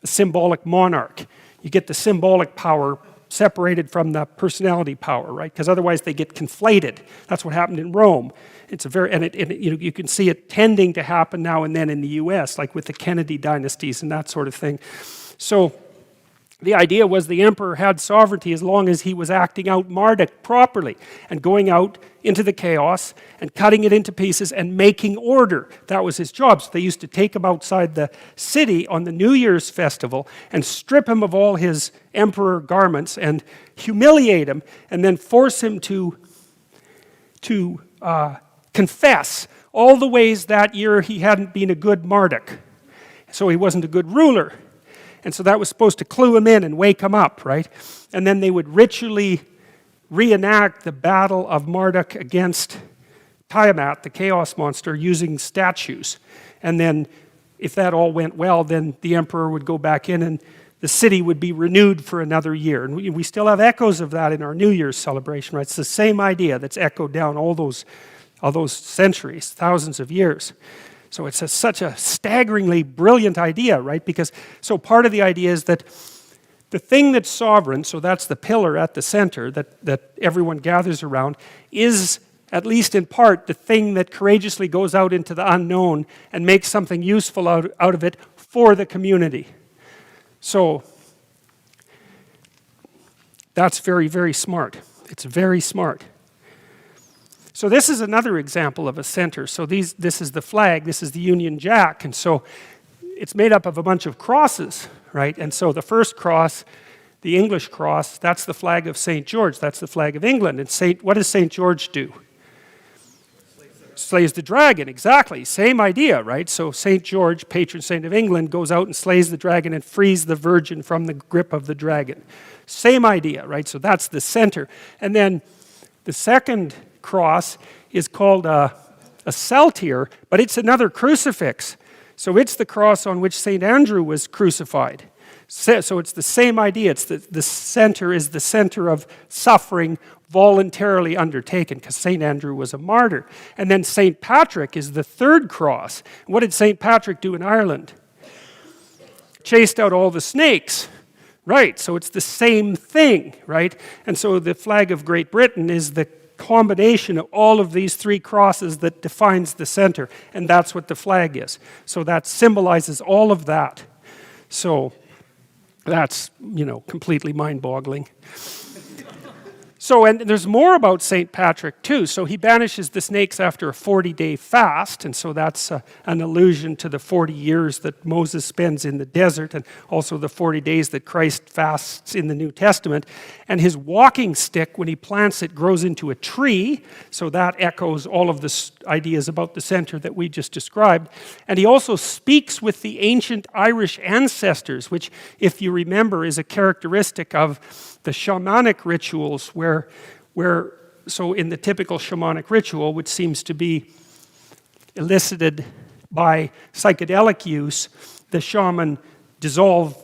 S1: symbolic monarch. You get the symbolic power separated from the personality power, right? Because otherwise they get conflated. That's what happened in Rome. You can see it tending to happen now and then in the U.S., like with the Kennedy dynasties and that sort of thing. So the idea was the emperor had sovereignty as long as he was acting out Marduk properly and going out into the chaos and cutting it into pieces and making order. That was his job. So they used to take him outside the city on the New Year's festival and strip him of all his emperor garments and humiliate him and then force him to confess all the ways that year he hadn't been a good Marduk. So he wasn't a good ruler. And so that was supposed to clue him in and wake him up, right? And then they would ritually reenact the battle of Marduk against Tiamat, the chaos monster, using statues. And then if that all went well, then the emperor would go back in and the city would be renewed for another year. And we still have echoes of that in our New Year's celebration, right? It's the same idea that's echoed down all those centuries, thousands of years. So it's such a staggeringly brilliant idea, right? So part of the idea is that the thing that's sovereign, so that's the pillar at the center that everyone gathers around, is, at least in part, the thing that courageously goes out into the unknown and makes something useful out of it for the community. So that's very, very smart. It's very smart. So this is another example of a center. So this is the flag, this is the Union Jack, and so it's made up of a bunch of crosses, right? And so the first cross, the English cross, that's the flag of St. George, that's the flag of England. And what does St. George do? Slays the dragon, exactly, same idea, right? So St. George, patron saint of England, goes out and slays the dragon and frees the virgin from the grip of the dragon. Same idea, right? So that's the center. And then the second cross is called a saltire, but it's another crucifix. So it's the cross on which St. Andrew was crucified. So it's the same idea. It's the center is the center of suffering voluntarily undertaken, because St. Andrew was a martyr. And then St. Patrick is the third cross. What did St. Patrick do in Ireland? Chased out all the snakes. Right, so it's the same thing, right? And so the flag of Great Britain is the combination of all of these three crosses that defines the center, and that's what the flag is. So that symbolizes all of that. So that's, completely mind-boggling. So, and there's more about St. Patrick too. So he banishes the snakes after a 40-day fast, and so that's an allusion to the 40 years that Moses spends in the desert, and also the 40 days that Christ fasts in the New Testament. And his walking stick, when he plants it, grows into a tree, so that echoes all of the ideas about the center that we just described. And he also speaks with the ancient Irish ancestors, which, if you remember, is a characteristic of the shamanic rituals where so in the typical shamanic ritual, which seems to be elicited by psychedelic use, the shaman dissolve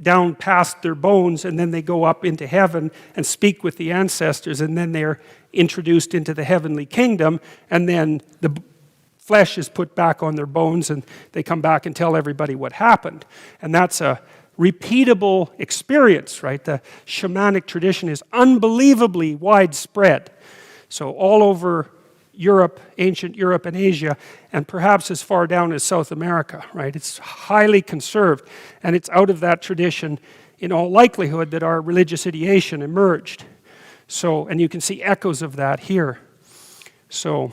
S1: down past their bones and then they go up into heaven and speak with the ancestors, and then they're introduced into the heavenly kingdom, and then the flesh is put back on their bones and they come back and tell everybody what happened. And that's a repeatable experience, right? The shamanic tradition is unbelievably widespread. So all over Europe, ancient Europe and Asia, and perhaps as far down as South America, right? It's highly conserved, and it's out of that tradition, in all likelihood, that our religious ideation emerged. So, and you can see echoes of that here. So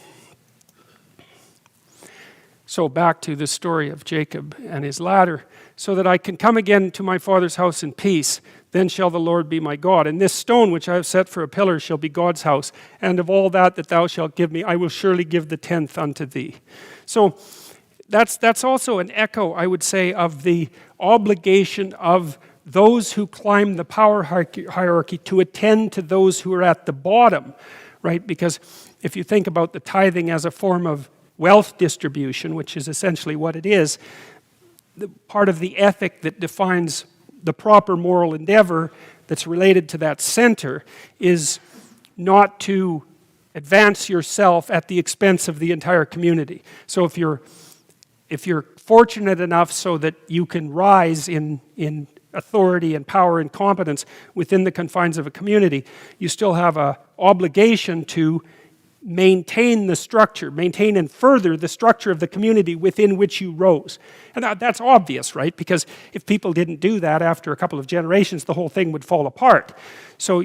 S1: back to the story of Jacob and his ladder. So that I can come again to my father's house in peace, then shall the Lord be my God. And this stone which I have set for a pillar shall be God's house. And of all that thou shalt give me, I will surely give the 10th unto thee. So that's also an echo, I would say, of the obligation of those who climb the power hierarchy to attend to those who are at the bottom, right? Because if you think about the tithing as a form of wealth distribution, which is essentially what it is, part of the ethic that defines the proper moral endeavor that's related to that center is not to advance yourself at the expense of the entire community. So if you're fortunate enough so that you can rise in authority and power and competence within the confines of a community, you still have an obligation to maintain the structure, maintain and further the structure of the community within which you rose. And that's obvious, right? Because if people didn't do that after a couple of generations, the whole thing would fall apart. So,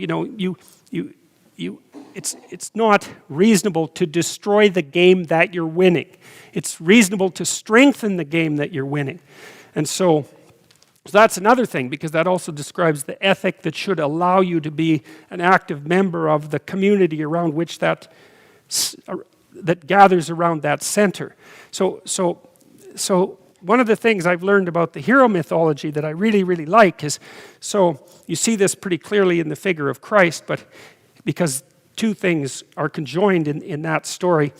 S1: it's not reasonable to destroy the game that you're winning. It's reasonable to strengthen the game that you're winning. And so that's another thing, because that also describes the ethic that should allow you to be an active member of the community around which that gathers around that center. So one of the things I've learned about the hero mythology that I really, really like is, so you see this pretty clearly in the figure of Christ, but because two things are conjoined in that story.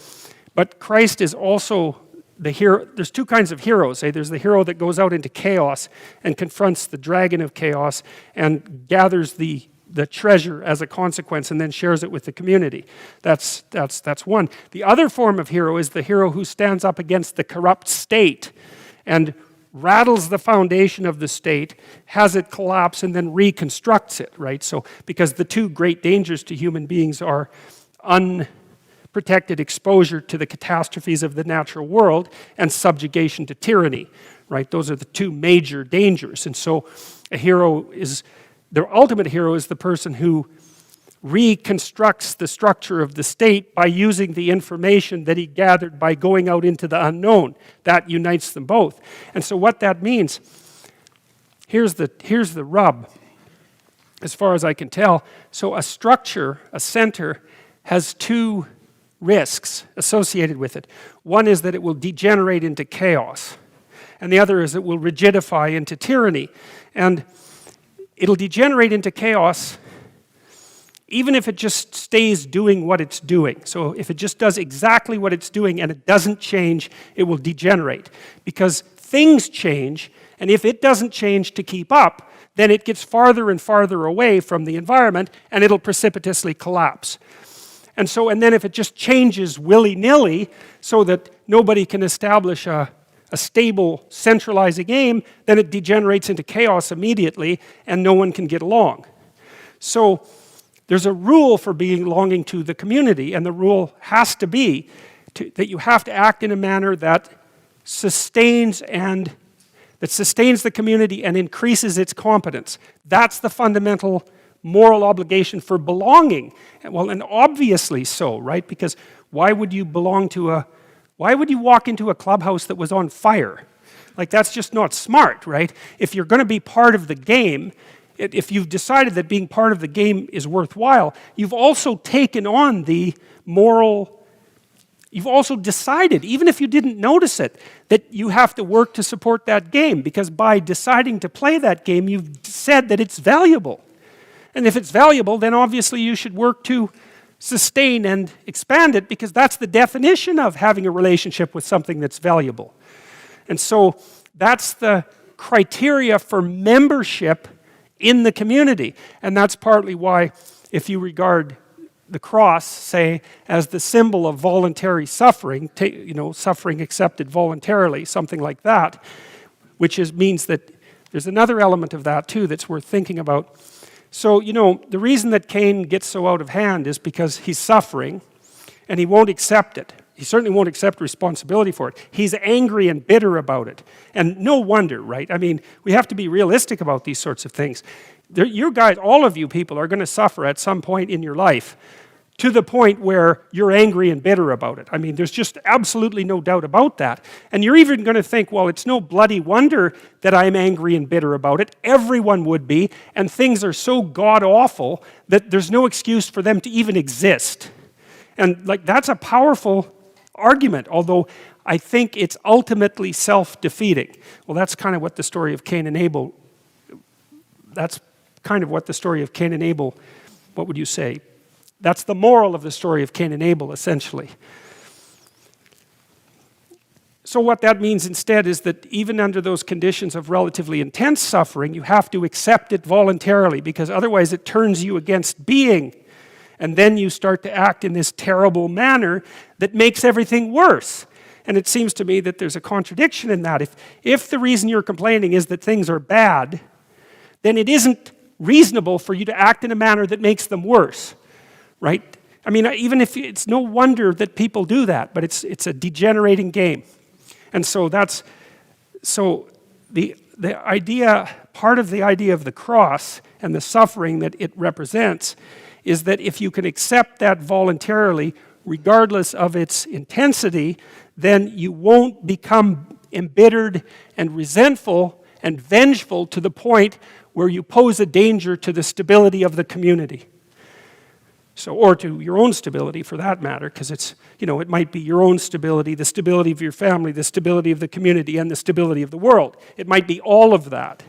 S1: But Christ is also the hero. There's two kinds of heroes. There's the hero that goes out into chaos and confronts the dragon of chaos and gathers the treasure as a consequence and then shares it with the community. That's one. The other form of hero is the hero who stands up against the corrupt state and rattles the foundation of the state, has it collapse, and then reconstructs it, right? So, because the two great dangers to human beings are unprotected exposure to the catastrophes of the natural world and subjugation to tyranny, right? Those are the two major dangers. And so the ultimate hero is the person who reconstructs the structure of the state by using the information that he gathered by going out into the unknown. That unites them both. And so what that means, here's the rub, as far as I can tell. So a structure, a center, has two risks associated with it. One is that it will degenerate into chaos, and the other is it will rigidify into tyranny. And it'll degenerate into chaos even if it just stays doing what it's doing. So if it just does exactly what it's doing and it doesn't change, it will degenerate. Because things change, and if it doesn't change to keep up, then it gets farther and farther away from the environment, and it'll precipitously collapse. And then if it just changes willy-nilly so that nobody can establish a stable, centralizing aim, then it degenerates into chaos immediately, and no one can get along. So there's a rule for belonging to the community, and the rule has to be that you have to act in a manner that sustains the community and increases its competence. That's the fundamental moral obligation for belonging. Well, and obviously so, right? Because why would you walk into a clubhouse that was on fire? Like, that's just not smart, right? If you're going to be part of the game, if you've decided that being part of the game is worthwhile, you've also taken on you've also decided, even if you didn't notice it, that you have to work to support that game, because by deciding to play that game, you've said that it's valuable. And if it's valuable, then obviously you should work to sustain and expand it, because that's the definition of having a relationship with something that's valuable. And so that's the criteria for membership in the community. And that's partly why, if you regard the cross, say, as the symbol of voluntary suffering, suffering accepted voluntarily, something like that, which means that there's another element of that too that's worth thinking about. So, the reason that Cain gets so out of hand is because he's suffering, and he won't accept it. He certainly won't accept responsibility for it. He's angry and bitter about it. And no wonder, right? I mean, we have to be realistic about these sorts of things. You guys, all of you people, are going to suffer at some point in your life to the point where you're angry and bitter about it. I mean, there's just absolutely no doubt about that. And you're even going to think, well, it's no bloody wonder that I'm angry and bitter about it. Everyone would be, and things are so god-awful that there's no excuse for them to even exist. And like, that's a powerful argument, although I think it's ultimately self-defeating. Well, that's kind of what the story of Cain and Abel, what would you say? That's the moral of the story of Cain and Abel, essentially. So what that means instead is that even under those conditions of relatively intense suffering, you have to accept it voluntarily, because otherwise it turns you against being. And then you start to act in this terrible manner that makes everything worse. And it seems to me that there's a contradiction in that. If the reason you're complaining is that things are bad, then it isn't reasonable for you to act in a manner that makes them worse. Right? I mean, even if it's no wonder that people do that, but it's a degenerating game. And so the idea, part of the idea of the cross and the suffering that it represents is that if you can accept that voluntarily, regardless of its intensity, then you won't become embittered and resentful and vengeful to the point where you pose a danger to the stability of the community. So, or to your own stability, for that matter, because it's, it might be your own stability, the stability of your family, the stability of the community, and the stability of the world. It might be all of that.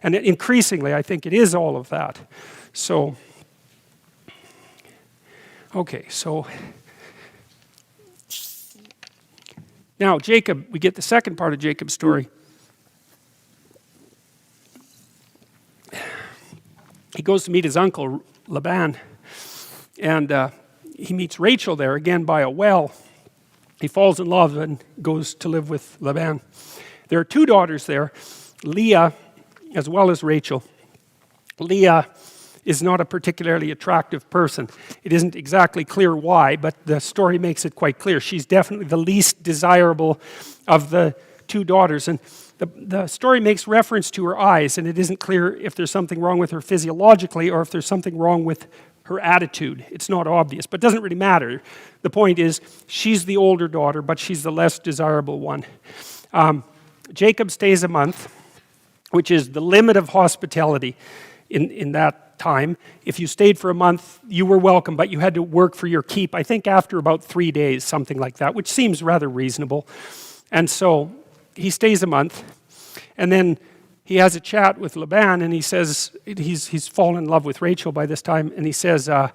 S1: And increasingly, I think it is all of that. So, okay, so now Jacob, we get the second part of Jacob's story. He goes to meet his uncle, Laban. And he meets Rachel there, again by a well. He falls in love and goes to live with Laban. There are two daughters there, Leah as well as Rachel. Leah is not a particularly attractive person. It isn't exactly clear why, but the story makes it quite clear. She's definitely the least desirable of the two daughters. And the story makes reference to her eyes, and it isn't clear if there's something wrong with her physiologically or if there's something wrong with her attitude. It's not obvious, but it doesn't really matter. The point is, she's the older daughter, but she's the less desirable one. Jacob stays a month, which is the limit of hospitality in that time. If you stayed for a month, you were welcome, but you had to work for your keep, I think after about 3 days, something like that, which seems rather reasonable. And so he stays a month, and then he has a chat with Laban, and he says, he's fallen in love with Rachel by this time, and he says, I'll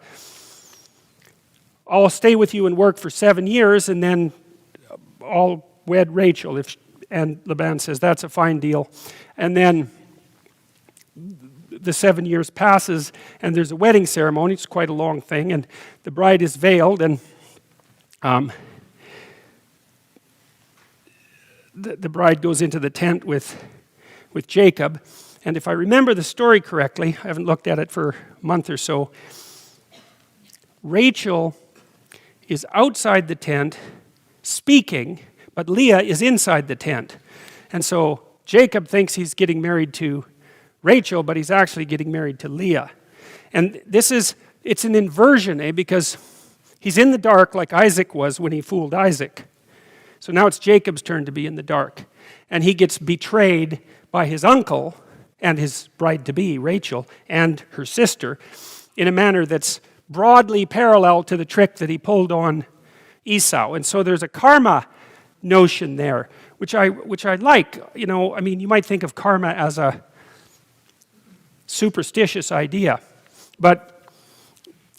S1: stay with you and work for 7 years, and then I'll wed Rachel. And Laban says, that's a fine deal. And then the 7 years passes, and there's a wedding ceremony. It's quite a long thing, and the bride is veiled, and the bride goes into the tent with Jacob. And if I remember the story correctly, I haven't looked at it for a month or so, Rachel is outside the tent speaking, but Leah is inside the tent. And so Jacob thinks he's getting married to Rachel, but he's actually getting married to Leah. And it's an inversion, because he's in the dark like Isaac was when he fooled Isaac. So now it's Jacob's turn to be in the dark. And he gets betrayed by his uncle and his bride-to-be, Rachel, and her sister, in a manner that's broadly parallel to the trick that he pulled on Esau. And so there's a karma notion there, which I like. You might think of karma as a superstitious idea,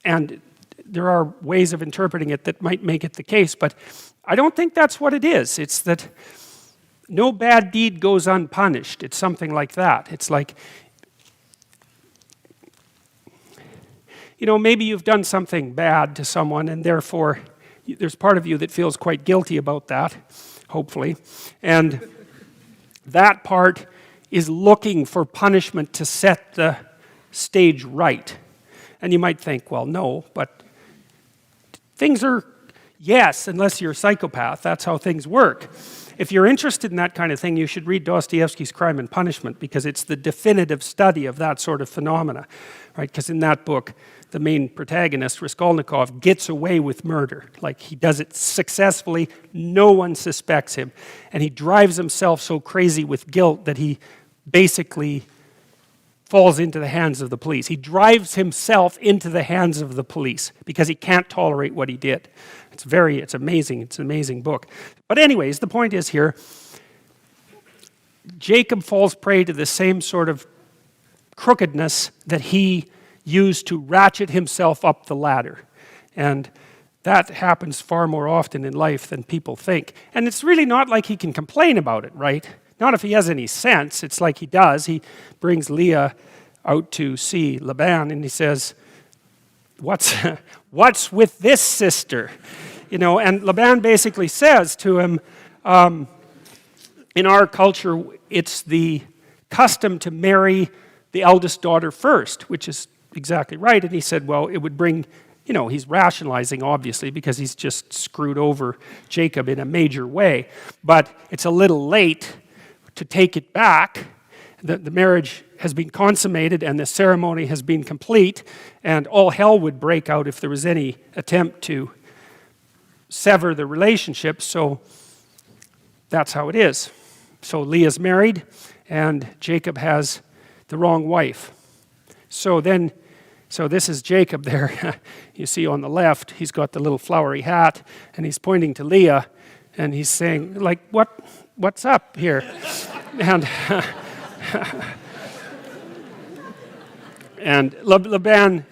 S1: and there are ways of interpreting it that might make it the case, but I don't think that's what it is. It's that no bad deed goes unpunished. It's something like that. It's like, maybe you've done something bad to someone, and therefore there's part of you that feels quite guilty about that, hopefully. And that part is looking for punishment to set the stage right. And you might think, well, no, but Yes, unless you're a psychopath. That's how things work. If you're interested in that kind of thing, you should read Dostoevsky's Crime and Punishment, because it's the definitive study of that sort of phenomena, right? Because in that book, the main protagonist, Raskolnikov, gets away with murder. Like, he does it successfully, no one suspects him, and he drives himself so crazy with guilt that he basically falls into the hands of the police. He drives himself into the hands of the police because he can't tolerate what he did. It's amazing. It's an amazing book. But anyways, the point is here, Jacob falls prey to the same sort of crookedness that he used to ratchet himself up the ladder. And that happens far more often in life than people think. And it's really not like he can complain about it, right? Not if he has any sense. It's like he does. He brings Leah out to see Laban, and he says, what's with this sister? You know, and Laban basically says to him, in our culture, it's the custom to marry the eldest daughter first, which is exactly right. And he said, well, it would bring, you know, he's rationalizing, obviously, because he's just screwed over Jacob in a major way. But it's a little late to take it back. The marriage has been consummated and the ceremony has been complete, and all hell would break out if there was any attempt to sever the relationship. So that's how it is. So Leah's married and Jacob has the wrong wife. So this is Jacob there. You see on the left, he's got the little flowery hat and he's pointing to Leah and he's saying, like, what's up here? And Laban,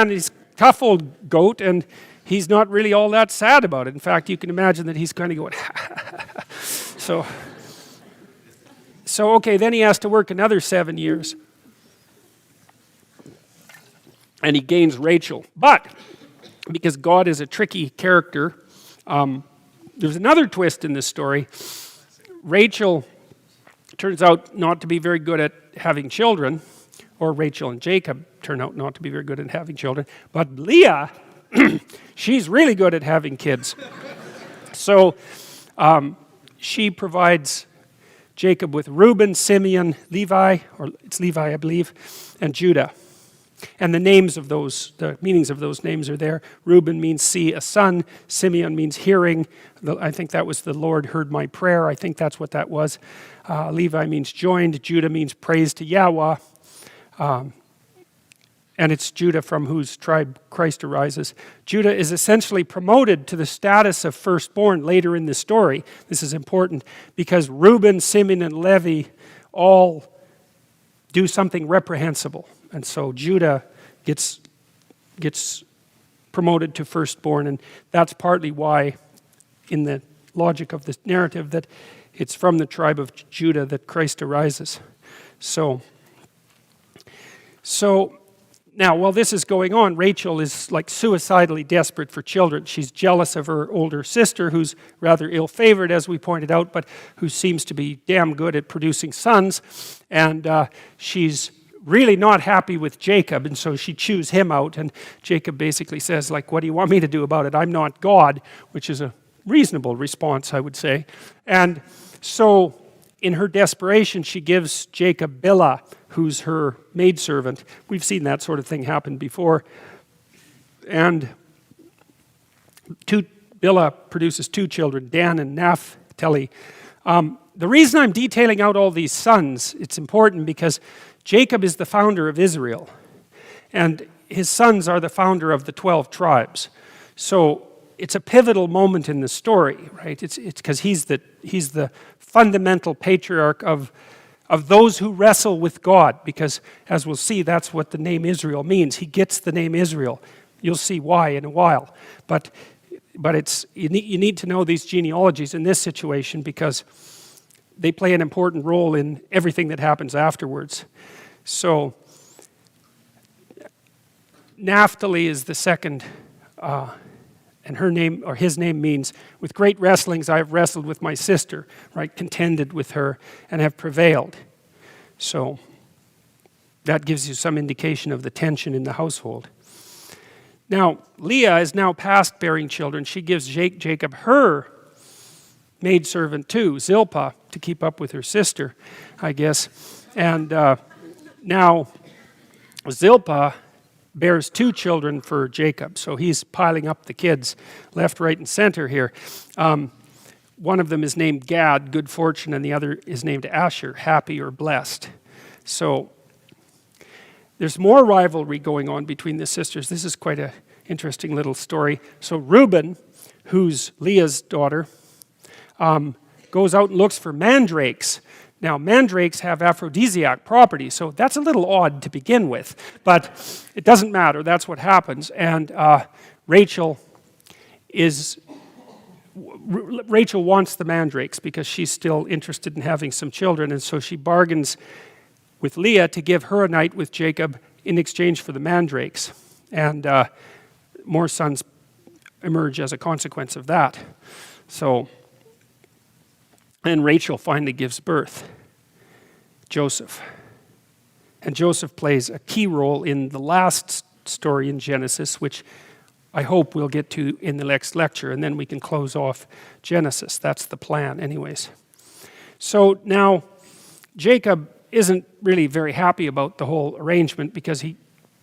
S1: he's a tough old goat, and he's not really all that sad about it. In fact, you can imagine that he's kind of going, So okay, then he has to work another 7 years. And he gains Rachel. But, because God is a tricky character, there's another twist in this story. Rachel turns out not to be very good at having children, or Rachel and Jacob turn out not to be very good at having children. But Leah, she's really good at having kids. So she provides Jacob with Reuben, Simeon, Levi, or it's Levi, I believe, and Judah. And the meanings of those names are there. Reuben means see a son. Simeon means hearing. I think that was the Lord heard my prayer. I think that's what that was. Levi means joined. Judah means praise to Yahweh. And it's Judah from whose tribe Christ arises. Judah is essentially promoted to the status of firstborn later in the story. This is important because Reuben, Simeon, and Levi all do something reprehensible. And so Judah gets promoted to firstborn, and that's partly why, in the logic of this narrative, that it's from the tribe of Judah that Christ arises. So now, while this is going on, Rachel is like suicidally desperate for children. She's jealous of her older sister, who's rather ill-favored, as we pointed out, but who seems to be damn good at producing sons. And she's really not happy with Jacob, and so she chews him out. And Jacob basically says, like, what do you want me to do about it? I'm not God, which is a reasonable response, I would say. And so in her desperation, she gives Jacob Bilhah, who's her maidservant. We've seen that sort of thing happen before. And Bilhah produces 2 children, Dan and Naphtali. The reason I'm detailing out all these sons, it's important because Jacob is the founder of Israel, and his sons are the founder of the 12 tribes. So it's a pivotal moment in the story, right? It's because he's the fundamental patriarch of those who wrestle with God, because as we'll see, that's what the name Israel means. He gets the name Israel. You'll see why in a while. But you need to know these genealogies in this situation because they play an important role in everything that happens afterwards. So Naphtali is the second, and her name, or his name, means, with great wrestlings I have wrestled with my sister, right? Contended with her and have prevailed. So that gives you some indication of the tension in the household. Now, Leah is now past bearing children. She gives Jacob her maidservant too, Zilpah, to keep up with her sister, I guess. And now Zilpah bears 2 children for Jacob. So he's piling up the kids left, right, and center here. One of them is named Gad, good fortune, and the other is named Asher, happy or blessed. So there's more rivalry going on between the sisters. This is quite an interesting little story. So Reuben, who's Leah's daughter, goes out and looks for mandrakes. Now, mandrakes have aphrodisiac properties, so that's a little odd to begin with, but it doesn't matter. That's what happens. And Rachel wants the mandrakes because she's still interested in having some children, and so she bargains with Leah to give her a night with Jacob in exchange for the mandrakes. And more sons emerge as a consequence of that. And Rachel finally gives birth, Joseph. And Joseph plays a key role in the last story in Genesis, which I hope we'll get to in the next lecture, and then we can close off Genesis. That's the plan anyways. So now, Jacob isn't really very happy about the whole arrangement because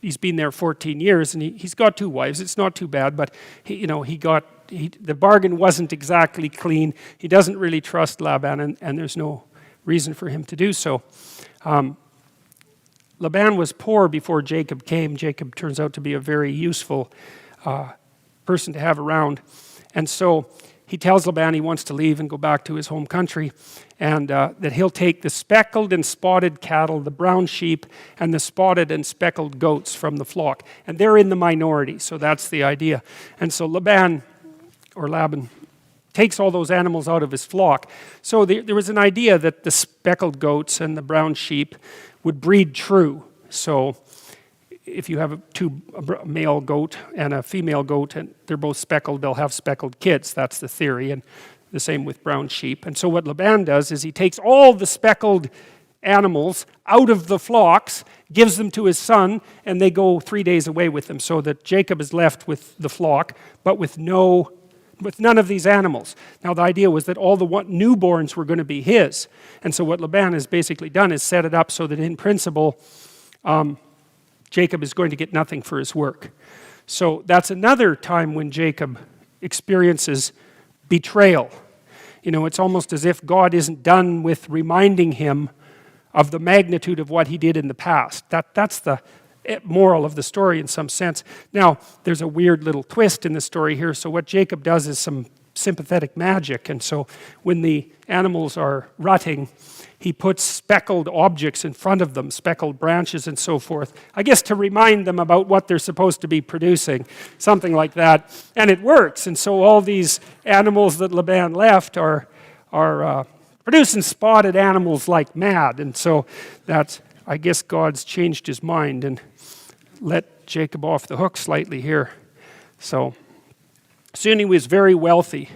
S1: he's been there 14 years and he's got 2 wives. It's not too bad, but the bargain wasn't exactly clean. He doesn't really trust Laban, and there's no reason for him to do so. Laban was poor before Jacob came. Jacob turns out to be a very useful person to have around. And so he tells Laban he wants to leave and go back to his home country, and that he'll take the speckled and spotted cattle, the brown sheep, and the spotted and speckled goats from the flock. And they're in the minority, so that's the idea. And so Laban takes all those animals out of his flock. So there was an idea that the speckled goats and the brown sheep would breed true. So if you have a male goat and a female goat, and they're both speckled, they'll have speckled kids. That's the theory, and the same with brown sheep. And so what Laban does is he takes all the speckled animals out of the flocks, gives them to his son, and they go 3 days away with them, so that Jacob is left with the flock, but with none of these animals. Now the idea was that all the newborns were going to be his. And so what Laban has basically done is set it up so that in principle, Jacob is going to get nothing for his work. So that's another time when Jacob experiences betrayal. It's almost as if God isn't done with reminding him of the magnitude of what he did in the past. That's the moral of the story in some sense. Now, there's a weird little twist in the story here. So what Jacob does is some sympathetic magic. And so when the animals are rutting, he puts speckled objects in front of them, speckled branches and so forth, I guess to remind them about what they're supposed to be producing, something like that. And it works. And so all these animals that Laban left are producing spotted animals like mad. And so that's, I guess God's changed his mind and let Jacob off the hook slightly here. So soon he was very wealthy.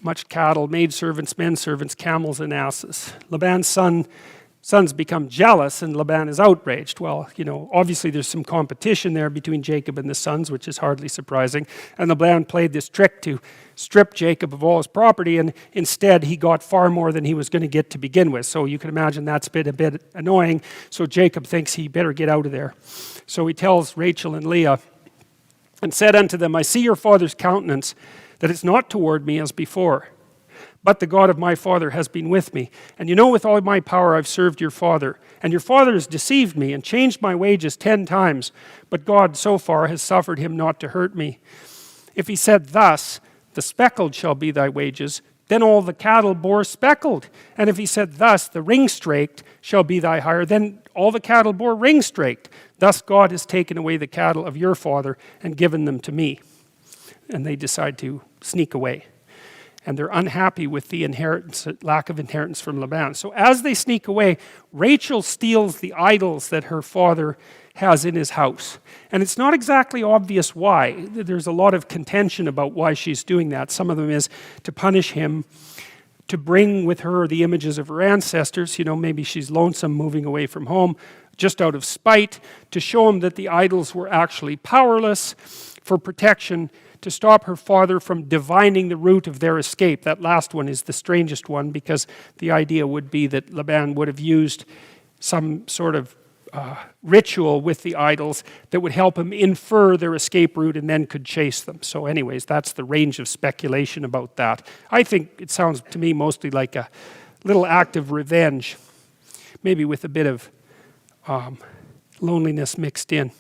S1: Much cattle, maidservants, menservants, camels, and asses. Laban's sons become jealous, and Laban is outraged. Well, obviously there's some competition there between Jacob and the sons, which is hardly surprising. And Laban played this trick to strip Jacob of all his property, and instead he got far more than he was going to get to begin with. So you can imagine that's a bit annoying. So Jacob thinks he better get out of there. So he tells Rachel and Leah, and said unto them, I see your father's countenance, that it's not toward me as before. But the God of my father has been with me. And with all my power I've served your father. And your father has deceived me and changed my wages 10 times. But God so far has suffered him not to hurt me. If he said thus, the speckled shall be thy wages, then all the cattle bore speckled. And if he said thus, the ring-straked shall be thy hire, then all the cattle bore ring-straked. Thus God has taken away the cattle of your father and given them to me. And they decide to sneak away. And they're unhappy with the lack of inheritance from Laban. So as they sneak away, Rachel steals the idols that her father has in his house. And it's not exactly obvious why. There's a lot of contention about why she's doing that. Some of them is to punish him to bring with her the images of her ancestors. Maybe she's lonesome moving away from home, just out of spite, to show him that the idols were actually powerless, for protection, to stop her father from divining the root of their escape. That last one is the strangest one, because the idea would be that Laban would have used some sort of ritual with the idols that would help him infer their escape route and then could chase them. So anyways, that's the range of speculation about that. I think it sounds to me mostly like a little act of revenge, maybe with a bit of loneliness mixed in.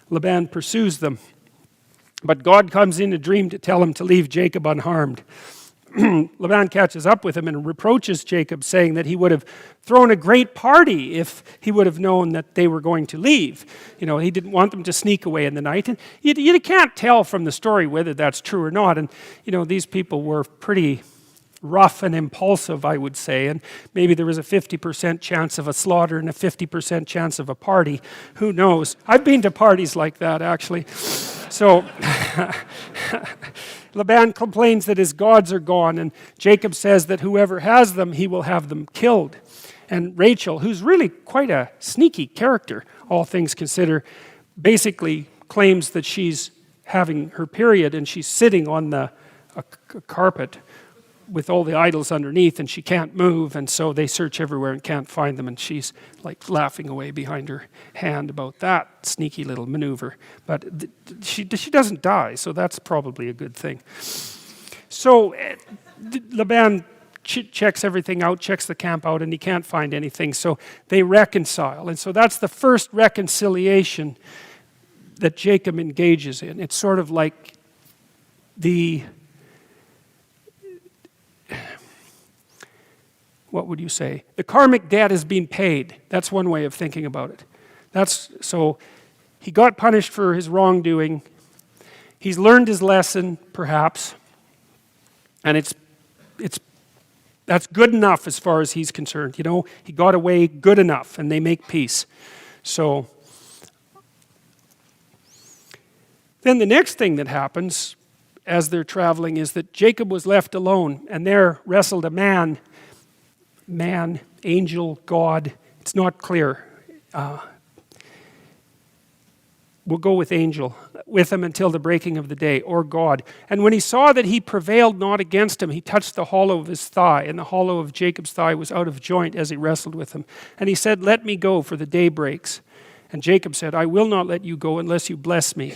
S1: Laban pursues them, but God comes in a dream to tell him to leave Jacob unharmed. Laban catches up with him and reproaches Jacob, saying that he would have thrown a great party if he would have known that they were going to leave. He didn't want them to sneak away in the night. And you can't tell from the story whether that's true or not. And, these people were pretty rough and impulsive, I would say. And maybe there was a 50% chance of a slaughter and a 50% chance of a party. Who knows? I've been to parties like that, actually. So Laban complains that his gods are gone, and Jacob says that whoever has them, he will have them killed. And Rachel, who's really quite a sneaky character, all things considered, basically claims that she's having her period and she's sitting on a carpet with all the idols underneath, and she can't move, and so they search everywhere and can't find them, and she's like laughing away behind her hand about that sneaky little maneuver. But she doesn't die, so that's probably a good thing. So Laban checks everything out, checks the camp out, and he can't find anything, so they reconcile. And so that's the first reconciliation that Jacob engages in. It's sort of like what would you say? The karmic debt is being paid. That's one way of thinking about it. So he got punished for his wrongdoing. He's learned his lesson, perhaps, and that's good enough as far as he's concerned. He got away good enough, and they make peace. So then the next thing that happens as they're traveling is that Jacob was left alone, and there wrestled a man, angel, God. It's not clear. We'll go with angel, with him until the breaking of the day, or God. And when he saw that he prevailed not against him, he touched the hollow of his thigh, and the hollow of Jacob's thigh was out of joint as he wrestled with him. And he said, "Let me go, for the day breaks." And Jacob said, "I will not let you go unless you bless me."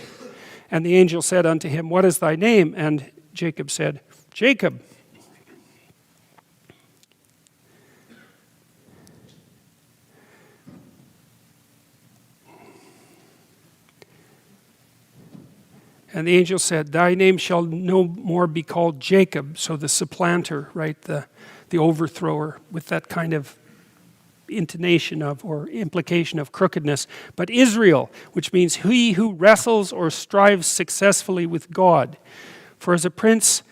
S1: And the angel said unto him, "What is thy name?" And Jacob said, "Jacob." And the angel said, "Thy name shall no more be called Jacob," so the supplanter, right, the overthrower, with that kind of intonation of, or implication of crookedness, "but Israel," which means he who wrestles or strives successfully with God. For as a prince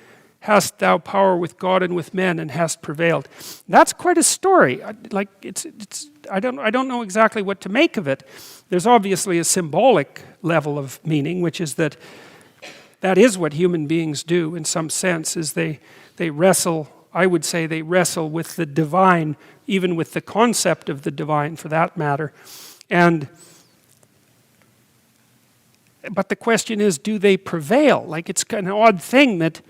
S1: hast thou power with God and with men, and hast prevailed. That's quite a story. I don't know exactly what to make of it. There's obviously a symbolic level of meaning, which is that is what human beings do in some sense, is they wrestle. I would say they wrestle with the divine, even with the concept of the divine for that matter. But the question is, do they prevail? It's an odd thing that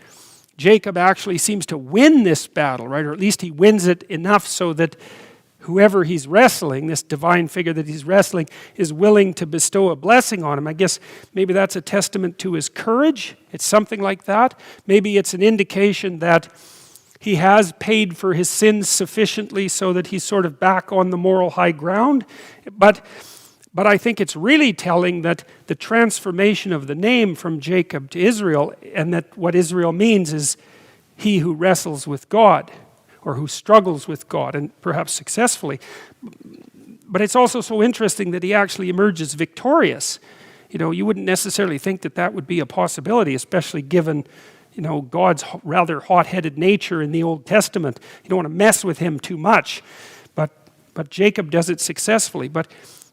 S1: Jacob actually seems to win this battle, right? Or at least he wins it enough so that whoever he's wrestling, this divine figure that he's wrestling, is willing to bestow a blessing on him. I guess maybe that's a testament to his courage. It's something like that. Maybe it's an indication that he has paid for his sins sufficiently so that he's sort of back on the moral high ground. But I think it's really telling that the transformation of the name from Jacob to Israel, and that what Israel means is he who wrestles with God, or who struggles with God, and perhaps successfully. But it's also so interesting that he actually emerges victorious. You wouldn't necessarily think that would be a possibility, especially given God's rather hot-headed nature in the Old Testament. You don't want to mess with him too much. But Jacob does it successfully. But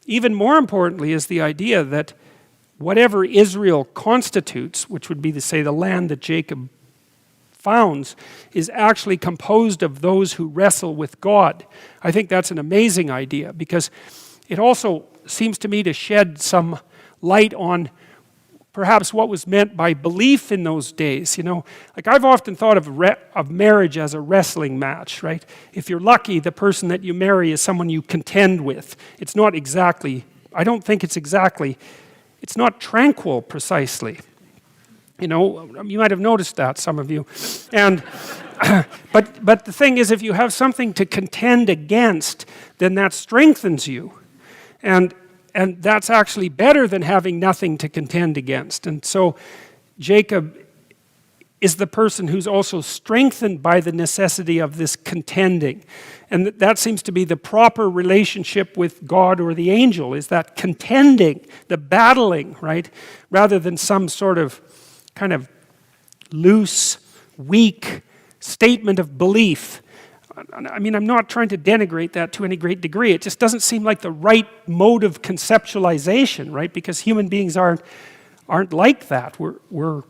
S1: even more importantly is the idea that whatever Israel constitutes, which would be to say the land that Jacob founds is actually composed of those who wrestle with God. I think that's an amazing idea, because it also seems to me to shed some light on perhaps what was meant by belief in those days. Like I've often thought of marriage as a wrestling match, right? If you're lucky, the person that you marry is someone you contend with. It's not exactly, I don't think it's not tranquil precisely. You might have noticed that, some of you. And but the thing is, if you have something to contend against, then that strengthens you. And that's actually better than having nothing to contend against. And so Jacob is the person who's also strengthened by the necessity of this contending. And that seems to be the proper relationship with God or the angel, is that contending, the battling, right? Rather than some sort of kind of loose, weak statement of belief. I mean, I'm not trying to denigrate that to any great degree. It just doesn't seem like the right mode of conceptualization, right? Because human beings aren't like that. We're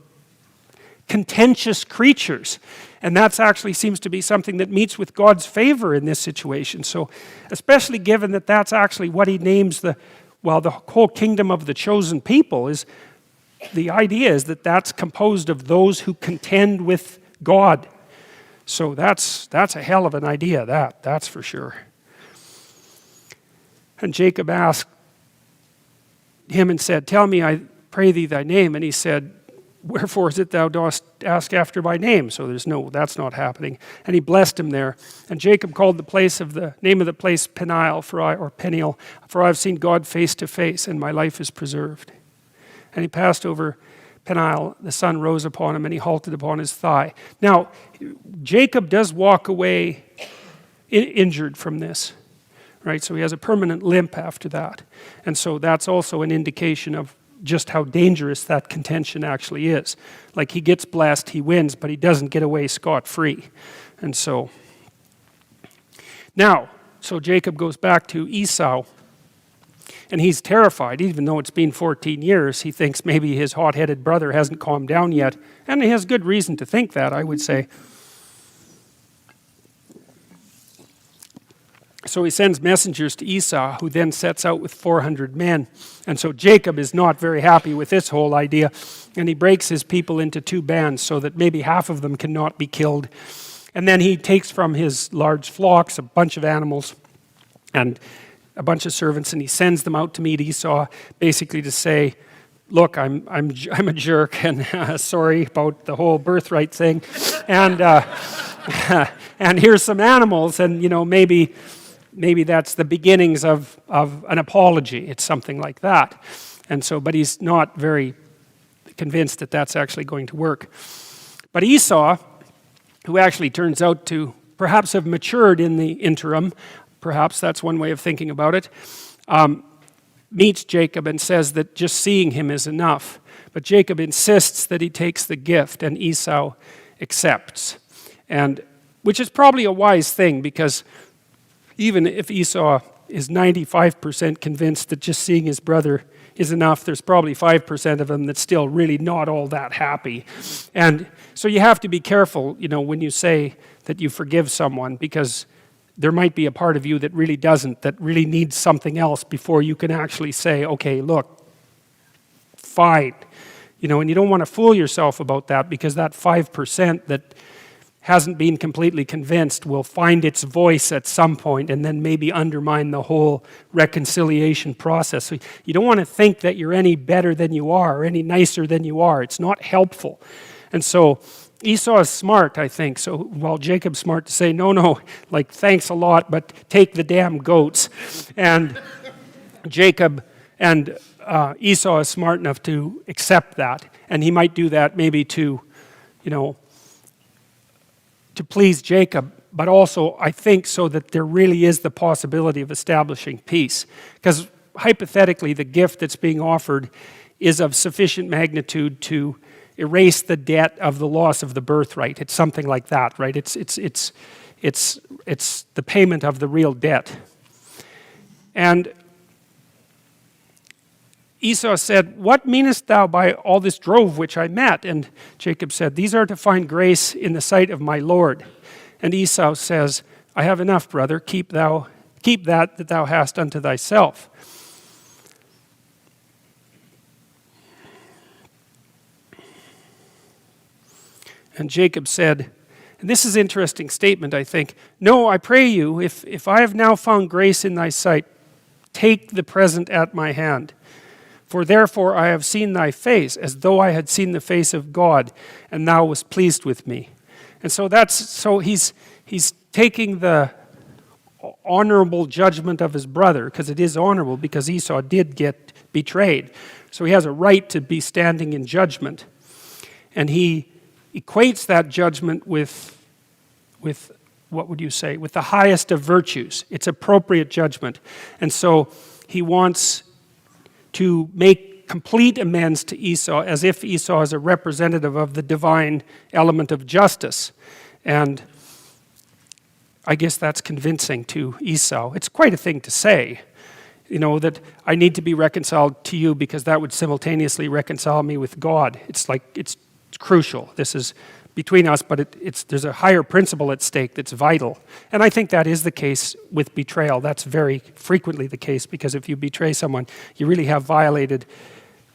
S1: contentious creatures. And that actually seems to be something that meets with God's favor in this situation. So, especially given that that's actually what he names the whole kingdom of the chosen people, is the idea is that that's composed of those who contend with God. So that's a hell of an idea, that's for sure. And Jacob asked him and said, "Tell me, I pray thee, thy name." And he said, "Wherefore is it thou dost ask after my name?" So that's not happening. And he blessed him there. And Jacob called the name of the place Peniel, Peniel, for I have seen God face to face, and my life is preserved. And he passed over Peniel, the sun rose upon him, and he halted upon his thigh. Now, Jacob does walk away injured from this, right? So he has a permanent limp after that. And so that's also an indication of just how dangerous that contention actually is. Like, he gets blessed, he wins, but he doesn't get away scot-free. And so Jacob goes back to Esau, and he's terrified. Even though it's been 14 years, he thinks maybe his hot-headed brother hasn't calmed down yet. And he has good reason to think that, I would say. So he sends messengers to Esau, who then sets out with 400 men. And so Jacob is not very happy with this whole idea. And he breaks his people into two bands so that maybe half of them cannot be killed. And then he takes from his large flocks a bunch of animals and a bunch of servants, and he sends them out to meet Esau, basically to say, "Look, I'm a jerk, and sorry about the whole birthright thing, and and here's some animals, and maybe that's the beginnings of an apology." It's something like that. And so, but he's not very convinced that that's actually going to work. But Esau, who actually turns out to perhaps have matured in the interim, perhaps that's one way of thinking about it, meets Jacob and says that just seeing him is enough. But Jacob insists that he takes the gift, and Esau accepts. And which is probably a wise thing, because even if Esau is 95% convinced that just seeing his brother is enough, there's probably 5% of him that's still really not all that happy. And so you have to be careful, when you say that you forgive someone, because there might be a part of you that really doesn't, that really needs something else before you can actually say, "Okay, look, fine." And you don't want to fool yourself about that, because that 5% that hasn't been completely convinced will find its voice at some point and then maybe undermine the whole reconciliation process. So you don't want to think that you're any better than you are or any nicer than you are. It's not helpful. And so Esau is smart, I think. So while Jacob's smart to say, no, like, thanks a lot, but take the damn goats. And Jacob and Esau is smart enough to accept that. And he might do that maybe to please Jacob, but also, I think, so that there really is the possibility of establishing peace. Because hypothetically, the gift that's being offered is of sufficient magnitude to erase the debt of the loss of the birthright. It's something like that, right? It's the payment of the real debt. And Esau said, "What meanest thou by all this drove which I met?" And Jacob said, "These are to find grace in the sight of my Lord." And Esau says, "I have enough, brother. Keep that thou hast unto thyself." And Jacob said, and this is an interesting statement, I think, "No, I pray you, if I have now found grace in thy sight, take the present at my hand. For therefore I have seen thy face, as though I had seen the face of God, and thou wast pleased with me." And so he's taking the honorable judgment of his brother, because it is honorable, because Esau did get betrayed. So he has a right to be standing in judgment. And he equates that judgment with what would you say? With the highest of virtues. It's appropriate judgment. And so he wants to make complete amends to Esau, as if Esau is a representative of the divine element of justice. And I guess that's convincing to Esau. It's quite a thing to say, that I need to be reconciled to you because that would simultaneously reconcile me with God. It's crucial. This is between us, but there's a higher principle at stake that's vital. And I think that is the case with betrayal. That's very frequently the case, because if you betray someone, you really have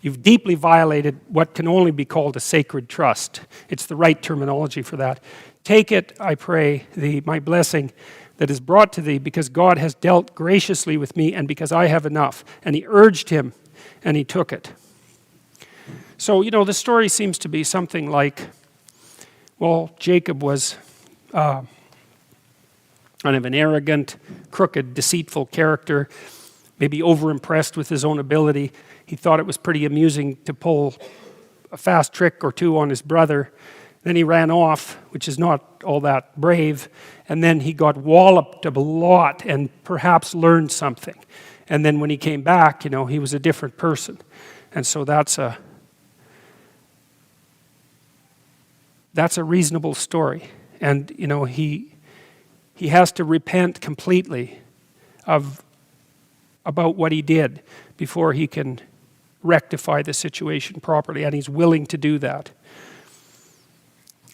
S1: you've deeply violated what can only be called a sacred trust. It's the right terminology for that. Take it, I pray thee, my blessing that is brought to thee, because God has dealt graciously with me, and because I have enough. And he urged him, and he took it. So, the story seems to be something like, well, Jacob was kind of an arrogant, crooked, deceitful character, maybe overimpressed with his own ability. He thought it was pretty amusing to pull a fast trick or two on his brother. Then he ran off, which is not all that brave. And then he got walloped a lot and perhaps learned something. And then when he came back, he was a different person. And so that's a reasonable story. And, he has to repent completely about what he did before he can rectify the situation properly, and he's willing to do that.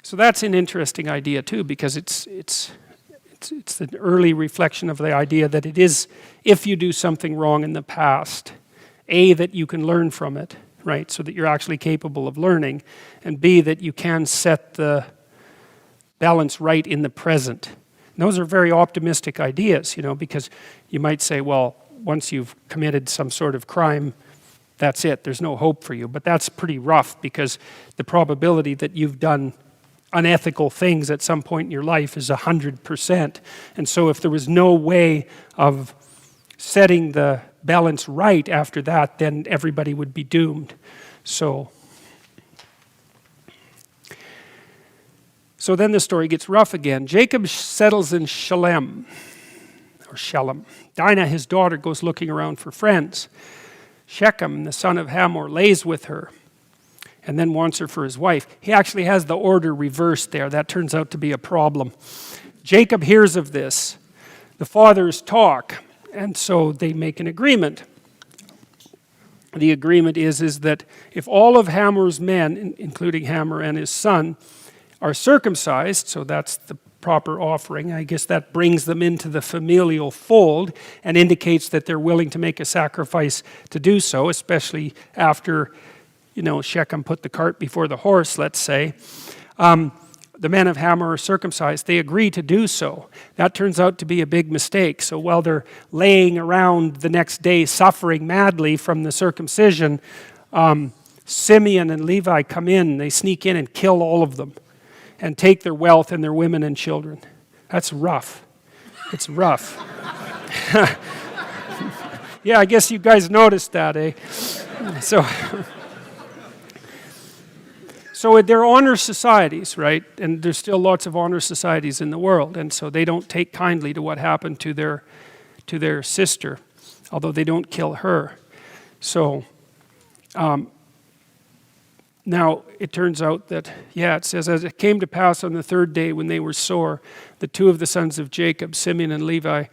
S1: So that's an interesting idea too, because it's an early reflection of the idea that it is, if you do something wrong in the past, A, that you can learn from it, right, so that you're actually capable of learning, and B, that you can set the balance right in the present. And those are very optimistic ideas, because you might say, well, once you've committed some sort of crime, that's it, there's no hope for you. But that's pretty rough, because the probability that you've done unethical things at some point in your life is 100%. And so if there was no way of setting the balance right after that, then everybody would be doomed. So then the story gets rough again. Jacob settles in Shalem. Dinah, his daughter, goes looking around for friends. Shechem, the son of Hamor, lays with her and then wants her for his wife. He actually has the order reversed there. That turns out to be a problem. Jacob hears of this. The fathers talk, and so they make an agreement. The agreement is that if all of Hamor's men, including Hamor and his son, are circumcised, so that's the proper offering, I guess that brings them into the familial fold and indicates that they're willing to make a sacrifice to do so, especially after, Shechem put the cart before the horse, let's say. The men of Hamor are circumcised. They agree to do so. That turns out to be a big mistake. So while they're laying around the next day suffering madly from the circumcision, Simeon and Levi come in. They sneak in and kill all of them and take their wealth and their women and children. That's rough. It's rough. Yeah, I guess you guys noticed that, eh? So they're honor societies, right? And there's still lots of honor societies in the world, and so they don't take kindly to what happened to their sister, although they don't kill her. So now it turns out that, it says, as it came to pass on the third day when they were sore, the two of the sons of Jacob, Simeon and Levi,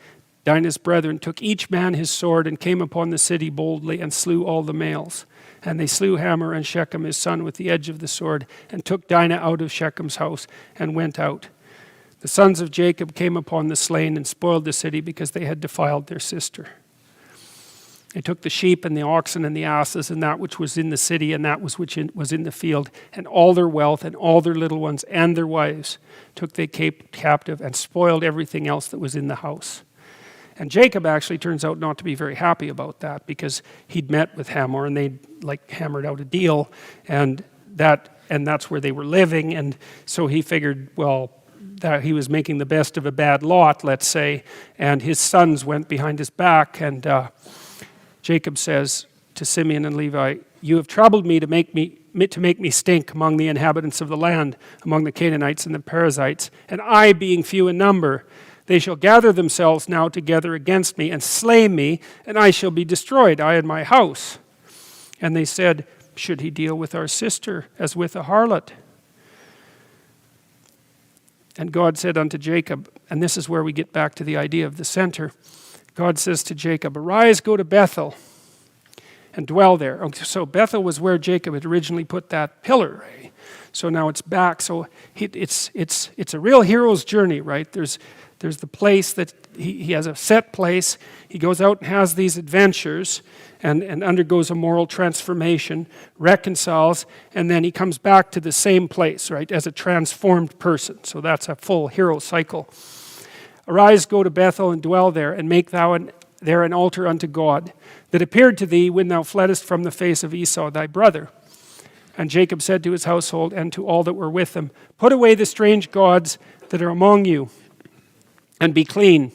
S1: Dinah's brethren took each man his sword and came upon the city boldly and slew all the males. And they slew Hamor and Shechem his son with the edge of the sword, and took Dinah out of Shechem's house and went out. The sons of Jacob came upon the slain and spoiled the city because they had defiled their sister. They took the sheep and the oxen and the asses and that which was in the city and that which was in the field, and all their wealth and all their little ones and their wives took they captive and spoiled everything else that was in the house. And Jacob actually turns out not to be very happy about that, because he'd met with Hamor and they'd hammered out a deal, and that's where they were living, and so he figured, well, that he was making the best of a bad lot, let's say, and his sons went behind his back, and Jacob says to Simeon and Levi, "You have troubled me to make me stink among the inhabitants of the land, among the Canaanites and the Perizzites, and I being few in number. They shall gather themselves now together against me and slay me, and I shall be destroyed, I and my house." And they said, "Should he deal with our sister as with a harlot?" And God said unto Jacob, and this is where we get back to the idea of the center. God says to Jacob, "Arise, go to Bethel and dwell there." Okay, so Bethel was where Jacob had originally put that pillar, right? So now it's back. So it's a real hero's journey, right? There's the place that he has a set place. He goes out and has these adventures and undergoes a moral transformation, reconciles, and then he comes back to the same place, right, as a transformed person. So that's a full hero cycle. "Arise, go to Bethel and dwell there, and make thou there an altar unto God, that appeared to thee when thou fleddest from the face of Esau thy brother." And Jacob said to his household and to all that were with him, "Put away the strange gods that are among you, and be clean,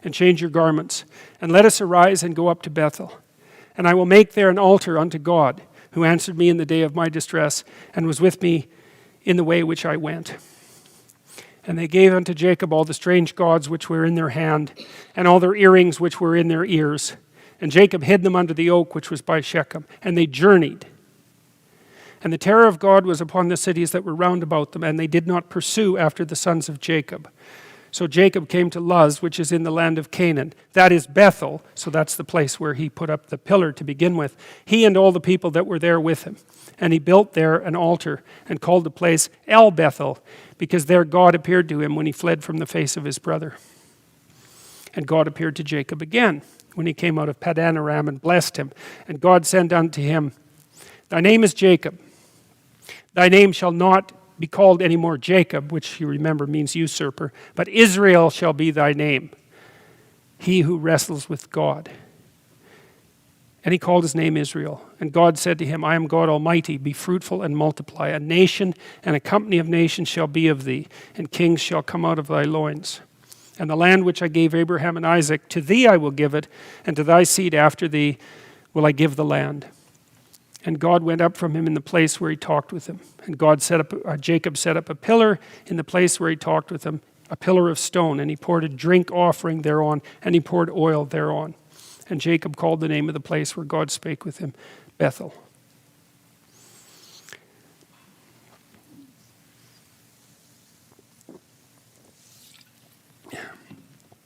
S1: and change your garments, and let us arise and go up to Bethel. And I will make there an altar unto God, who answered me in the day of my distress, and was with me in the way which I went." And they gave unto Jacob all the strange gods which were in their hand, and all their earrings which were in their ears. And Jacob hid them under the oak which was by Shechem. And they journeyed. And the terror of God was upon the cities that were round about them, and they did not pursue after the sons of Jacob. So Jacob came to Luz, which is in the land of Canaan. That is Bethel, so that's the place where he put up the pillar to begin with. He and all the people that were there with him. And he built there an altar and called the place El Bethel, because there God appeared to him when he fled from the face of his brother. And God appeared to Jacob again when he came out of Paddan Aram and blessed him. And God said unto him, "Thy name is Jacob. Thy name shall not be called any more Jacob," which you remember means usurper, "but Israel shall be thy name, he who wrestles with God." And he called his name Israel. And God said to him, "I am God Almighty, be fruitful and multiply. A nation and a company of nations shall be of thee, and kings shall come out of thy loins. And the land which I gave Abraham and Isaac, to thee I will give it, and to thy seed after thee will I give the land." And God went up from him in the place where he talked with him. And Jacob set up a pillar in the place where he talked with him, a pillar of stone, and he poured a drink offering thereon, and he poured oil thereon. And Jacob called the name of the place where God spake with him, Bethel.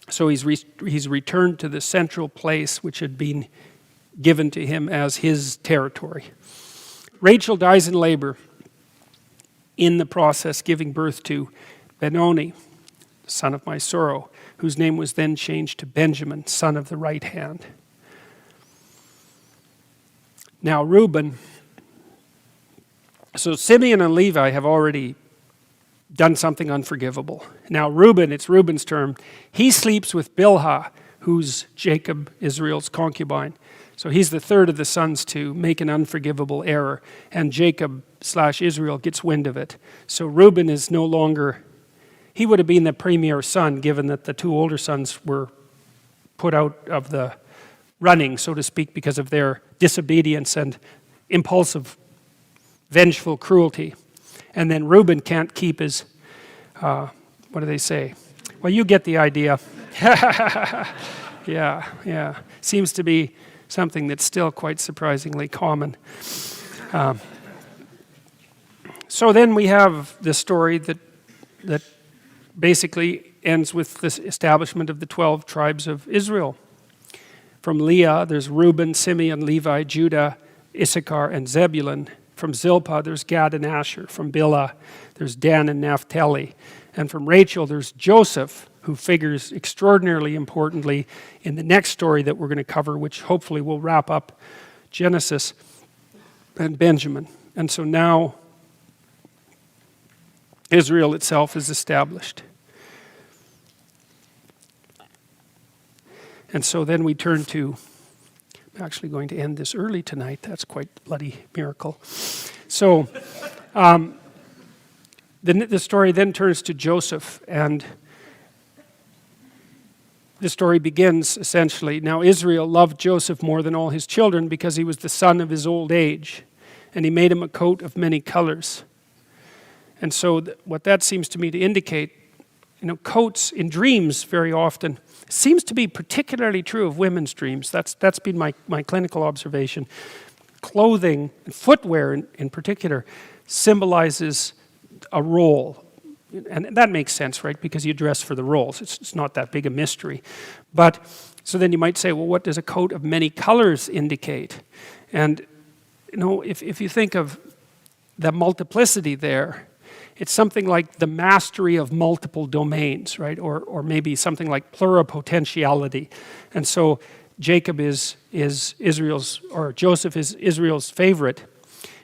S1: So he's returned to the central place which had been given to him as his territory. Rachel dies in labor, in the process giving birth to Benoni, son of my sorrow, whose name was then changed to Benjamin, son of the right hand. Now Reuben, so Simeon and Levi have already done something unforgivable. Now Reuben, it's Reuben's term, he sleeps with Bilhah, who's Jacob, Israel's concubine. So he's the third of the sons to make an unforgivable error, and Jacob/Israel gets wind of it. So Reuben is no longer, he would have been the premier son, given that the two older sons were put out of the running, so to speak, because of their disobedience and impulsive, vengeful cruelty. And then Reuben can't keep his, what do they say? Well, you get the idea. Yeah. Seems to be something that's still quite surprisingly common. So then we have the story that basically ends with the establishment of the 12 tribes of Israel. From Leah, there's Reuben, Simeon, Levi, Judah, Issachar, and Zebulun. From Zilpah, there's Gad and Asher. From Bilhah, there's Dan and Naphtali. And from Rachel, there's Joseph, who figures extraordinarily importantly in the next story that we're going to cover, which hopefully will wrap up Genesis, and Benjamin. And so now Israel itself is established. And so then we turn to, I'm actually going to end this early tonight. That's quite a bloody miracle. So the story then turns to Joseph, and the story begins essentially. Now Israel loved Joseph more than all his children because he was the son of his old age, and he made him a coat of many colors. And so what that seems to me to indicate, coats in dreams very often seems to be particularly true of women's dreams. That's been my clinical observation. Clothing and footwear in particular symbolizes a role. And that makes sense, right? Because you dress for the roles. It's not that big a mystery. But so then you might say, well, what does a coat of many colors indicate? And if you think of the multiplicity there, it's something like the mastery of multiple domains, right? Or maybe something like pluripotentiality. And so Jacob is Israel's, or Joseph is Israel's favorite.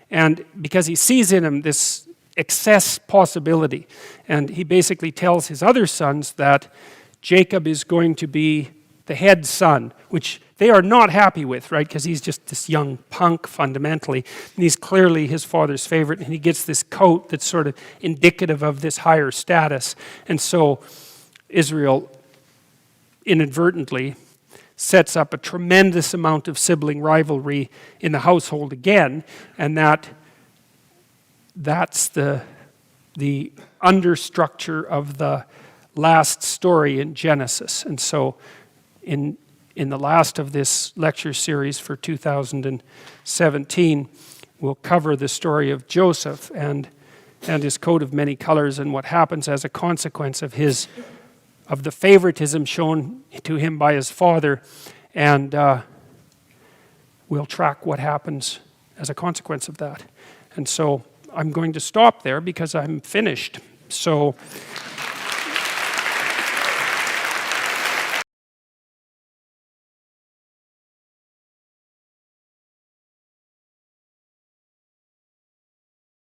S1: And because he sees in him this excess possibility. And he basically tells his other sons that Jacob is going to be the head son, which they are not happy with, right? Because he's just this young punk fundamentally. And he's clearly his father's favorite. And he gets this coat that's sort of indicative of this higher status. And so Israel inadvertently sets up a tremendous amount of sibling rivalry in the household again. And that's the understructure of the last story in Genesis. And so in the last of this lecture series for 2017, we'll cover the story of Joseph and his coat of many colors and what happens as a consequence of the favoritism shown to him by his father. And we'll track what happens as a consequence of that. And so I'm going to stop there because I'm finished. So